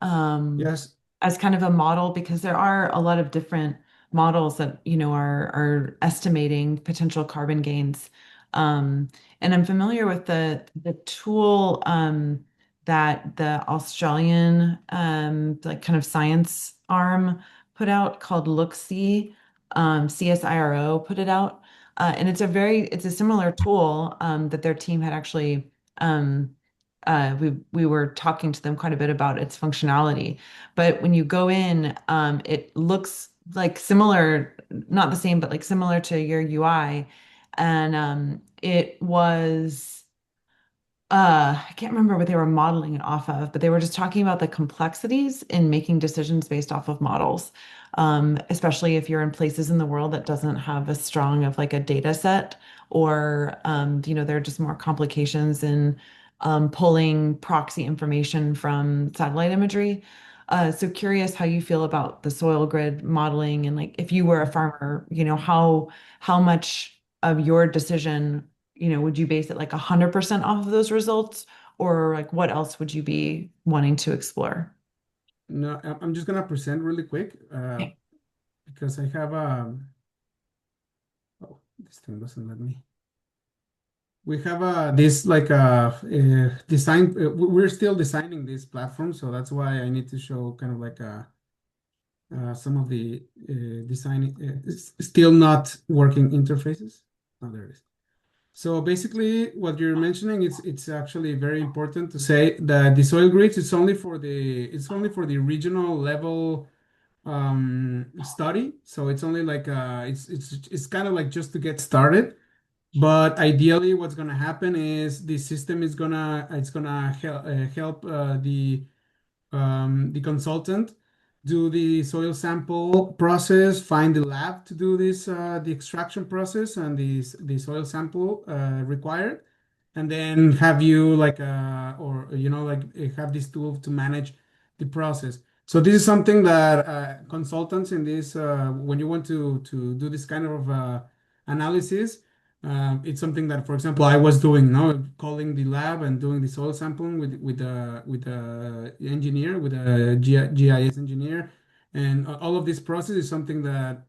um, Yes. as kind of a model because there are a lot of different models that are estimating potential carbon gains. Um, and I'm familiar with the tool that the Australian like kind of science arm put out called Look-See, CSIRO put it out. And it's a similar tool that their team had actually we were talking to them quite a bit about its functionality. But when you go in, it looks like similar, not the same, but like similar to your UI. And it was I can't remember what they were modeling it off of, but they were just talking about the complexities in making decisions based off of models. Especially if you're in places in the world that doesn't have as strong of like a data set, or there are just more complications in pulling proxy information from satellite imagery. So curious how you feel about the soil grid modeling, and like if you were a farmer, how much of your decision would you base it like 100% off of those results, or like what else would you be wanting to explore? No, I'm just gonna present really quick Okay. because I have oh, this thing doesn't let me. We have this like design. We're still designing this platform, so that's why I need to show kind of like some of the design. It's still not working interfaces. Oh, there it is. So basically, what you're mentioning, it's actually very important to say that the soil grids it's only for the regional level study. So it's only like it's kind of like just to get started. But ideally, what's gonna happen is the system is gonna help the consultant do the soil sample process, find the lab to do this, the extraction process and the soil sample required, and then have you like or like have this tool to manage the process. So this is something that consultants in this when you want to do this kind of analysis, it's something that, for example, I was doing now, calling the lab and doing the soil sampling with the engineer, with a GIS engineer, and all of this process is something that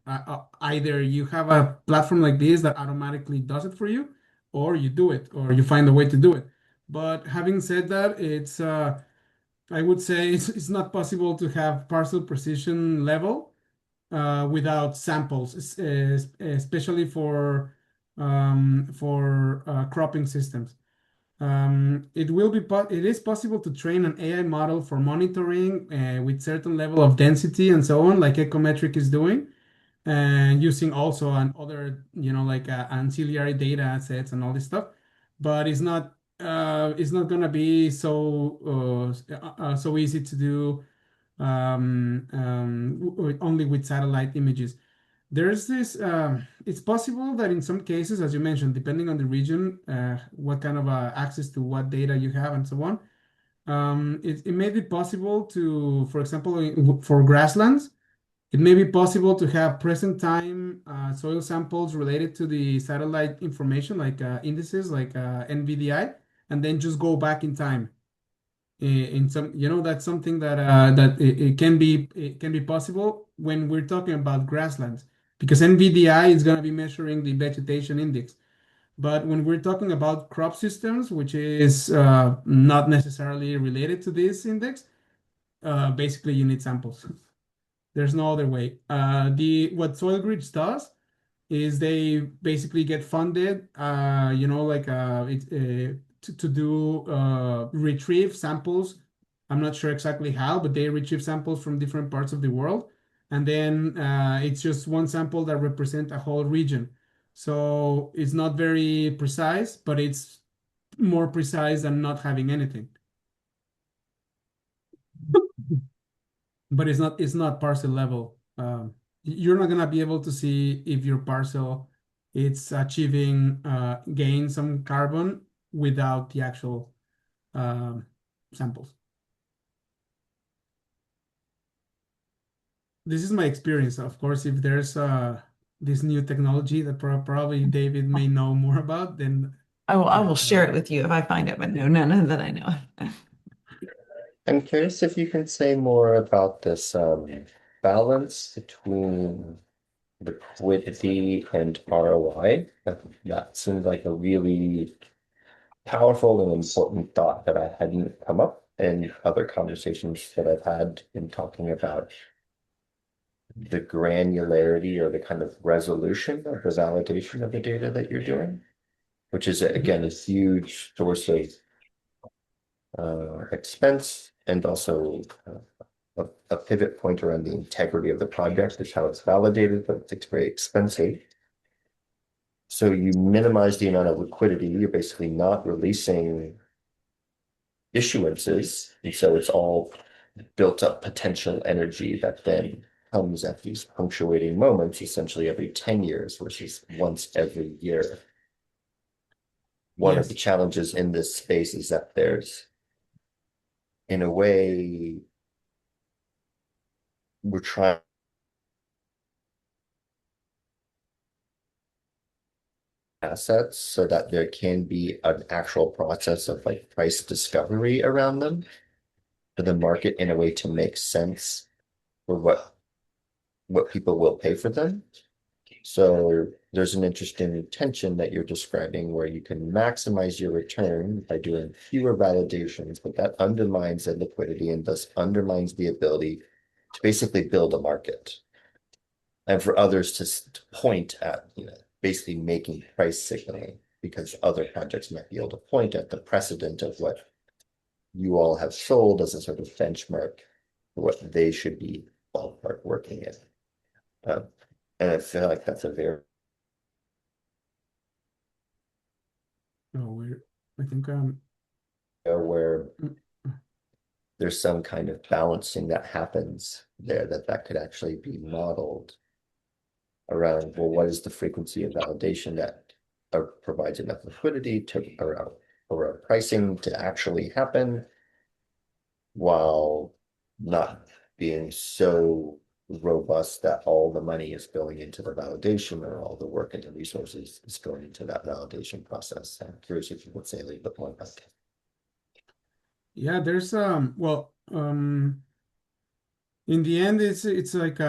either you have a platform like this that automatically does it for you, or you do it, or you find a way to do it. But having said that, I would say it's not possible to have parcel precision level without samples, especially for cropping systems. It is possible to train an AI model for monitoring with certain level of density and so on, like Ecometric is doing, and using also on other, like ancillary data sets and all this stuff. But it's not gonna be so easy to do only with satellite images. There's this, it's possible that in some cases, as you mentioned, depending on the region, what kind of access to what data you have and so on, it may be possible to, for example, for grasslands, it may be possible to have present time soil samples related to the satellite information, like indices, like NVDI, and then just go back in time. In some, that's something that it can be possible when we're talking about grasslands, because NVDI is going to be measuring the vegetation index. But when we're talking about crop systems, which is not necessarily related to this index, basically you need samples. There's no other way. The what SoilGrids does is they basically get funded, like to do retrieve samples. I'm not sure exactly how, but they retrieve samples from different parts of the world, and then it's just one sample that represents a whole region. So it's not very precise, but it's more precise than not having anything. But it's not parcel level. You're not gonna be able to see if your parcel it's achieving gain some carbon without the actual um, samples. This is my experience. Of course, if there's this new technology that probably David may know more about, then I but will share it with you if I find it, but no, none that I know of. I'm curious if you can say more about this balance between liquidity and ROI. That seems like a really powerful and important thought that I hadn't come up in other conversations that I've had in talking about the granularity or the kind of resolution of the validation of the data that you're doing, which is Mhm. again a huge source of expense and also a pivot point around the integrity of the project is how it's validated, but it's very expensive. So you minimize the amount of liquidity. You're basically not releasing issuances. And so it's all built up potential energy that then comes at these punctuating moments, essentially every 10 years versus once every year. One of the Yes. challenges in this space is that there's, in a way, we're trying assets so that there can be an actual process of like price discovery around them for the market in a way to make sense for what people will pay for them. So there's an interesting tension that you're describing where you can maximize your return by doing fewer validations, but that undermines the liquidity and thus undermines the ability to basically build a market. And for others to point at, basically making price signaling because other projects might be able to point at the precedent of what you all have sold as a sort of benchmark for what they should be ballpark working in. Um, and I feel like that's a very So I think where mm, there's some kind of balancing that happens there that could actually be modeled around, well, what is the frequency of validation that provides enough liquidity to around pricing to actually happen while not being so robust that all the money is going into the validation or all the work and the resources is going into that validation process. I'm curious if you would say a little bit more about that. yeah, there's in the end, it's like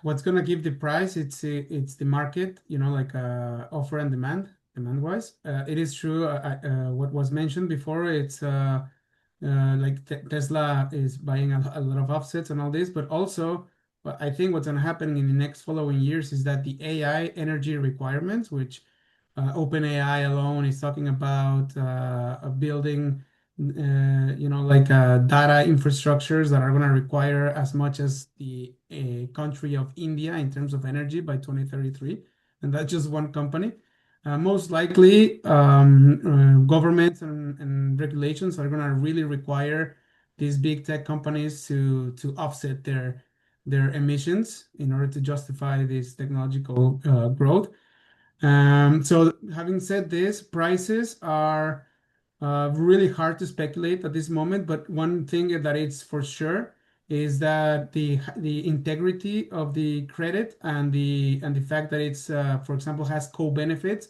what's gonna give the price. It's the market, like offer and demand wise. It is true. What was mentioned before. It's like Tesla is buying a lot of offsets and all this, but also I think what's gonna happen in the next following years is that the AI energy requirements, which OpenAI alone is talking about building like data infrastructures that are going to require as much as the country of India in terms of energy by 2033. And that's just one company. Most likely, governments and regulations are going to really require these big tech companies to offset their emissions in order to justify this technological growth. So having said this, prices are really hard to speculate at this moment, but one thing that it's for sure is that the integrity of the credit and the fact that it's for example has co-benefits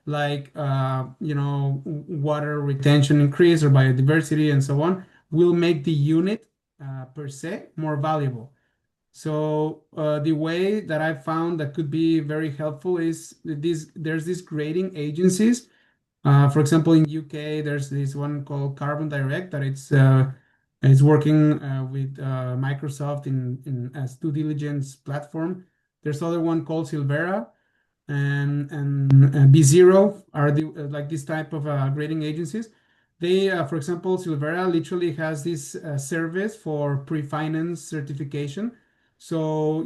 like water retention increase or biodiversity and so on will make the unit per se more valuable. So the way that I found that could be very helpful is there's these grading agencies. For example, in UK, there's this one called Carbon Direct that it's working with Microsoft in as due diligence platform. There's other one called Silvera and B0 are like this type of grading agencies. They, for example, Silvera literally has this service for pre-finance certification. So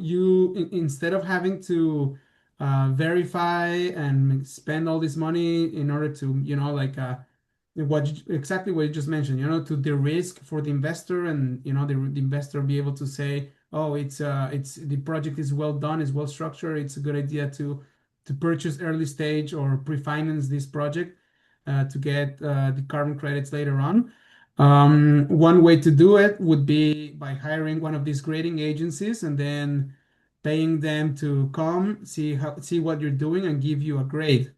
instead of having to verify and spend all this money in order to, like exactly what you just mentioned, to the risk for the investor, and the investor be able to say, oh, it's the project is well done, is well structured, it's a good idea to purchase early stage or pre-finance this project to get the carbon credits later on. One way to do it would be by hiring one of these grading agencies and then paying them to come see what you're doing and give you a grade.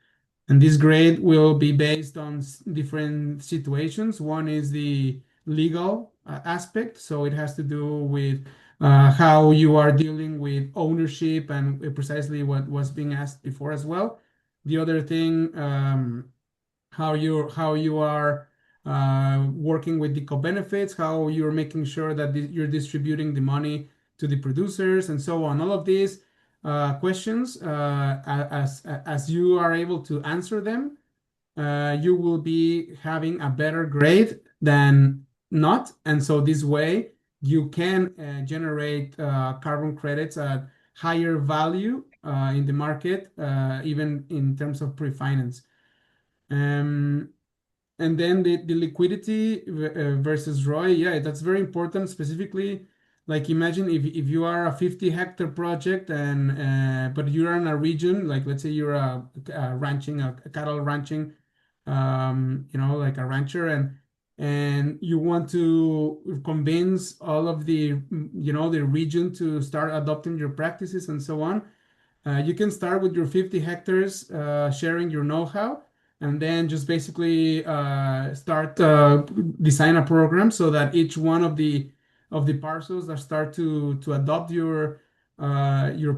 And this grade will be based on different situations. One is the legal aspect, so it has to do with how you are dealing with ownership and precisely what was being asked before as well. The other thing, how you are working with the co-benefits, how you're making sure that you're distributing the money to the producers, and so on. All of these questions, as you are able to answer them, you will be having a better grade than not. And so this way, you can generate carbon credits at higher value in the market, even in terms of pre-finance. Um, and then the liquidity versus ROI, yeah, that's very important. Specifically, like imagine if you are a 50-hectare project and but you're in a region, like let's say you're a cattle ranching, like a rancher, and you want to convince all of the region to start adopting your practices and so on. You can start with your 50 hectares, sharing your know-how, and then just basically start design a program so that each one of the parcels that start to adopt your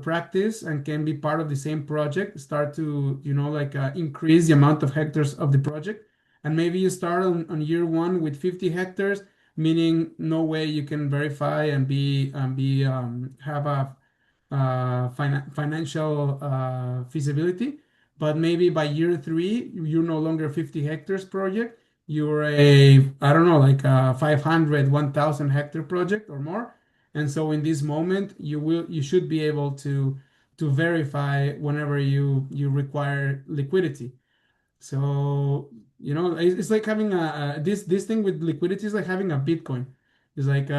practice and can be part of the same project start to like increase the amount of hectares of the project. And maybe you start on year one with 50 hectares, meaning no way you can verify and have a financial feasibility. But maybe by year three, you're no longer 50 hectares project. You're I don't know, like a 500, 1,000 hectare project or more. And so in this moment, you should be able to verify whenever you require liquidity. So, it's like having this thing with liquidity is like having a Bitcoin. It's like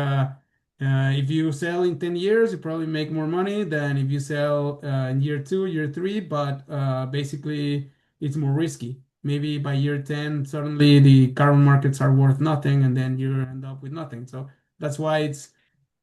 if you sell in 10 years, you probably make more money than if you sell in year two, year three, but basically it's more risky. Maybe by year 10, suddenly the carbon markets are worth nothing, and then you end up with nothing. So that's why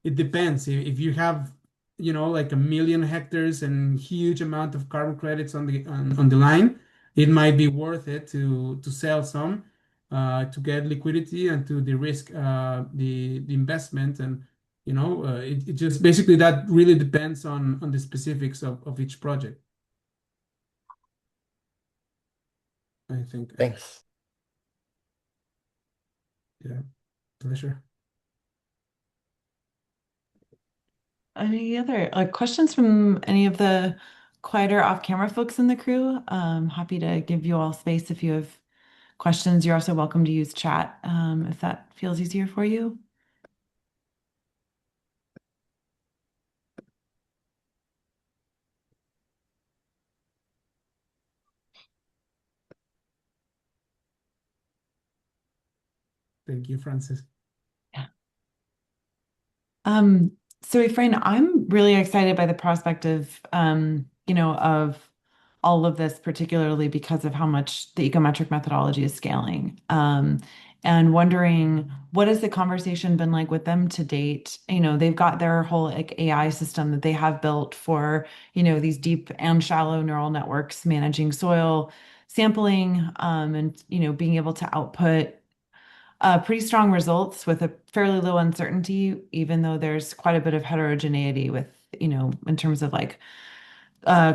it depends. If you have, like 1 million hectares and huge amount of carbon credits on the line, it might be worth it to sell some to get liquidity and to de-risk the investment. And it just basically that really depends on the specifics of each project. I think. Thanks. Yeah, pleasure. Any other questions from any of the quieter off-camera folks in the crew? Happy to give you all space if you have questions. You're also welcome to use chat if that feels easier for you. Thank you, Francis. So Efrain, I'm really excited by the prospect of all of this, particularly because of how much the ecometric methodology is scaling. And wondering what has the conversation been like with them to date? They've got their whole like AI system that they have built for, these deep and shallow neural networks managing soil sampling, and being able to output pretty strong results with a fairly low uncertainty, even though there's quite a bit of heterogeneity with, in terms of like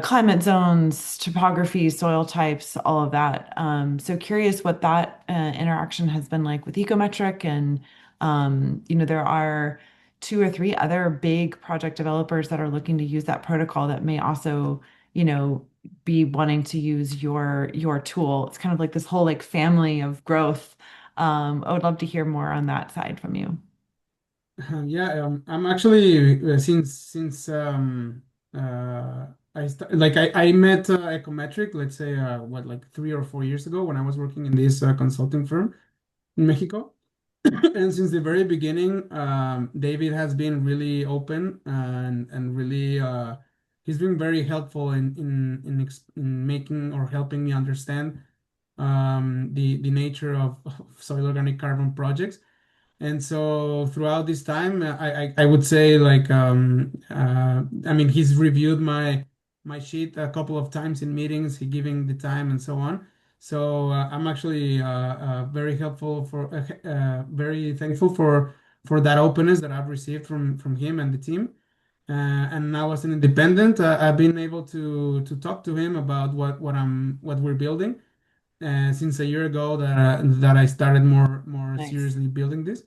climate zones, topography, soil types, all of that. So curious what that interaction has been like with Ecometric. And, there are two or three other big project developers that are looking to use that protocol that may also, be wanting to use your tool. It's kind of like this whole like family of growth. I would love to hear more on that side from you. Yeah, I'm actually since I met Ecometric, let's say what, like 3 or 4 years ago, when I was working in this consulting firm in Mexico. And since the very beginning, David has been really open and really he's been very helpful in making or helping me understand the nature of soil organic carbon projects. And so throughout this time, I would say like I mean, he's reviewed my sheet a couple of times in meetings, he giving the time and so on. So I'm actually very helpful for very thankful for that openness that I've received from him and the team. And now as an independent, I've been able to talk to him about what we're building since a year ago that I started more Nice. seriously building this.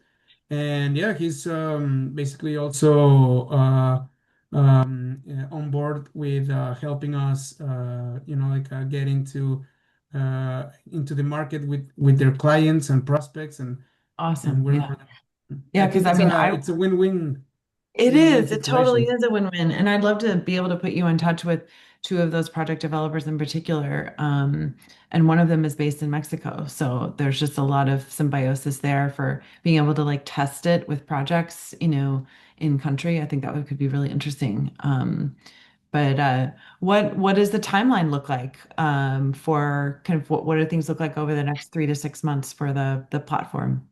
And yeah, he's basically also on board with helping us, like get into the market with their clients and prospects and Awesome. wherever. Yeah. Yeah, I because think I mean, it's a win-win. It's a it win-win is. It totally situation. is a win-win. And I'd love to be able to put you in touch with two of those project developers in particular. And one of them is based in Mexico. So there's just a lot of symbiosis there for being able to like test it with projects, in country. I think that could be really interesting. But what does the timeline look like for kind of what do things look like over the next 3 to 6 months for the platform?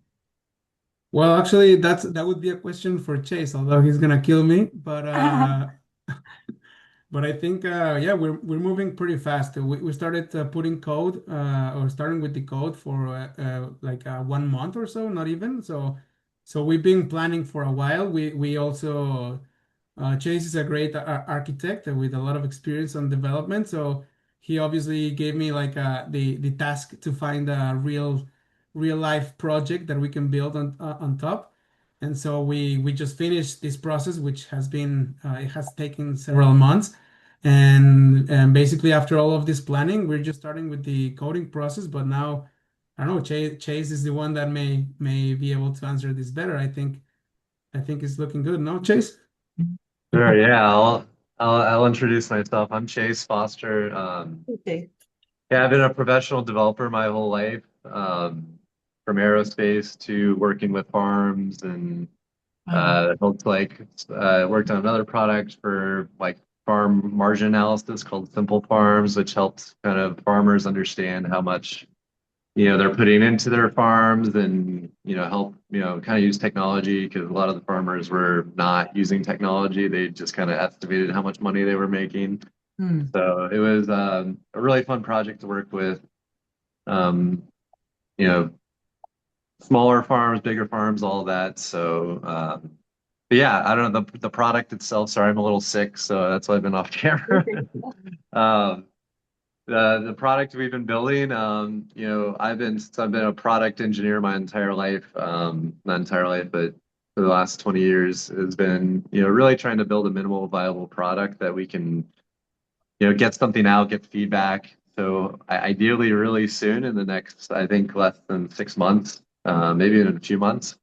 Well, actually, that would be a question for Chase, although he's gonna kill me. But I think yeah, we're moving pretty fast. We started putting code or starting with the code for like 1 month or so, not even. So we've been planning for a while. We also Chase is a great architect with a lot of experience on development. So he obviously gave me like the task to find a real life project that we can build on top. And so we just finished this process, which it has taken several months. And basically after all of this planning, we're just starting with the coding process. But now, I don't know, Chase is the one that may be able to answer this better. I think it's looking good. No, Chase? Sure, yeah, I'll introduce myself. I'm Chase Foster. Okay. Yeah, I've been a professional developer my whole life, from aerospace to working with farms and Wow. helped like worked on another product for like farm margin analysis called Simple Farms, which helps kind of farmers understand how much they're putting into their farms and help kind of use technology because a lot of the farmers were not using technology. They just kind of estimated how much money they were making. Hmm. So it was a really fun project to work with. um, you know Smaller farms, bigger farms, all that. So but yeah, I don't know the product itself. Sorry, I'm a little sick, so that's why I've been off camera. um, the product we've been building, I've been a product engineer my entire life, not entire life, but for the last 20 years has been, really trying to build a minimal viable product that we can, get something out, get feedback. So ideally, really soon in the next, I think less than 6 months, maybe in a few months,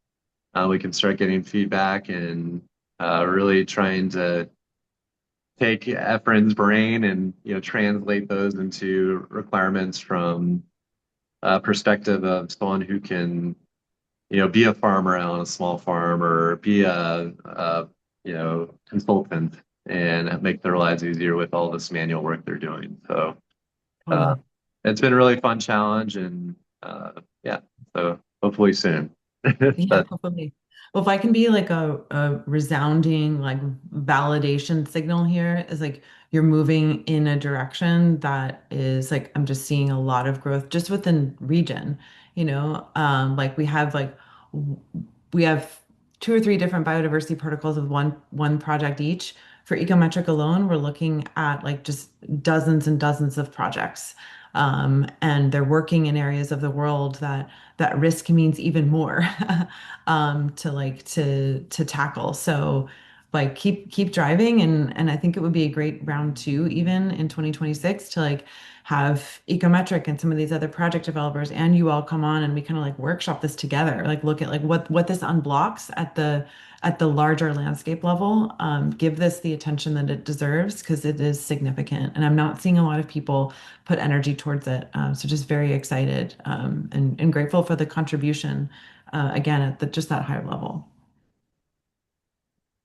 we can start getting feedback and really trying to take Efrain's brain and translate those into requirements from a perspective of someone who can be a farmer on a small farm or be a consultant and make their lives easier with all this manual work they're doing. So uh, Totally. it's been a really fun challenge and yeah, so hopefully soon. Yeah, But hopefully. Well, if I can be like a resounding like validation signal here is like you're moving in a direction that is like I'm just seeing a lot of growth just within region. Like we have two or three different biodiversity protocols with one project each. For Ecometric alone, we're looking at like just dozens and dozens of projects. And they're working in areas of the world that risk means even more to tackle. So like keep driving, and I think it would be a great round two even in 2026 to like have Ecometric and some of these other project developers and you all come on and we kind of like workshop this together, like look at like what this unblocks at the larger landscape level. Give this the attention that it deserves because it is significant, and I'm not seeing a lot of people put energy towards it. So just very excited, and grateful for the contribution again at just that high level.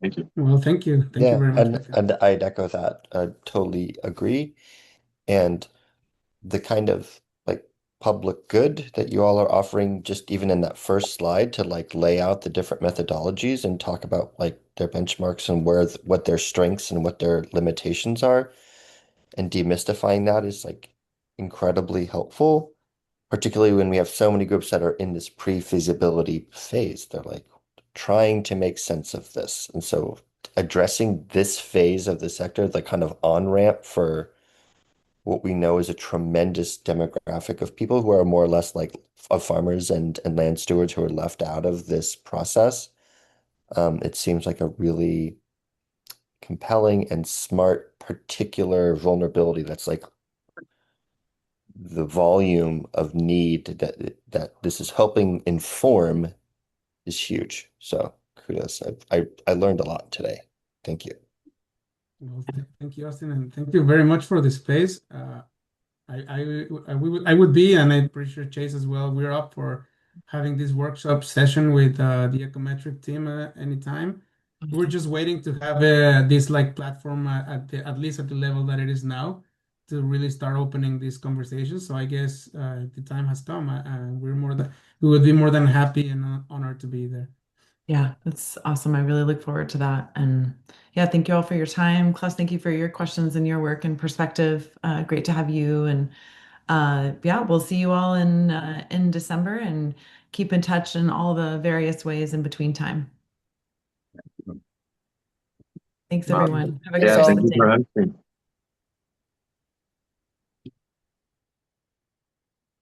Thank you. Well, thank you. Thank you Yeah, very much, Efrain. and I'd echo that. I totally agree. And the kind of like public good that you all are offering, just even in that first slide to like lay out the different methodologies and talk about like their benchmarks and what their strengths and what their limitations are, and demystifying that is like incredibly helpful, particularly when we have so many groups that are in this pre-feasibility phase. They're like trying to make sense of this. And so addressing this phase of the sector, the kind of on-ramp for what we know is a tremendous demographic of people who are more or less like of farmers and land stewards who are left out of this process. It seems like a really compelling and smart particular vulnerability that's like the volume of need that this is helping inform is huge. So kudos. I learned a lot today. Thank you. Well, thank you, Austin, and thank you very much for the space. I would be, and I'm pretty sure Chase as well. We're up for having this workshop session with the Ecometric team anytime. We're just waiting to have this like platform at least at the level that it is now to really start opening these conversations. So I guess the time has come, and we would be more than happy and honored to be there. Yeah, that's awesome. I really look forward to that. And yeah, thank you all for your time. Klaus, thank you for your questions and your work and perspective. Great to have you. And yeah, we'll see you all in December and keep in touch in all the various ways in between time. Thanks, Mark, everyone. Have a Thanks Yeah, great rest thank of all. the you for day. hosting.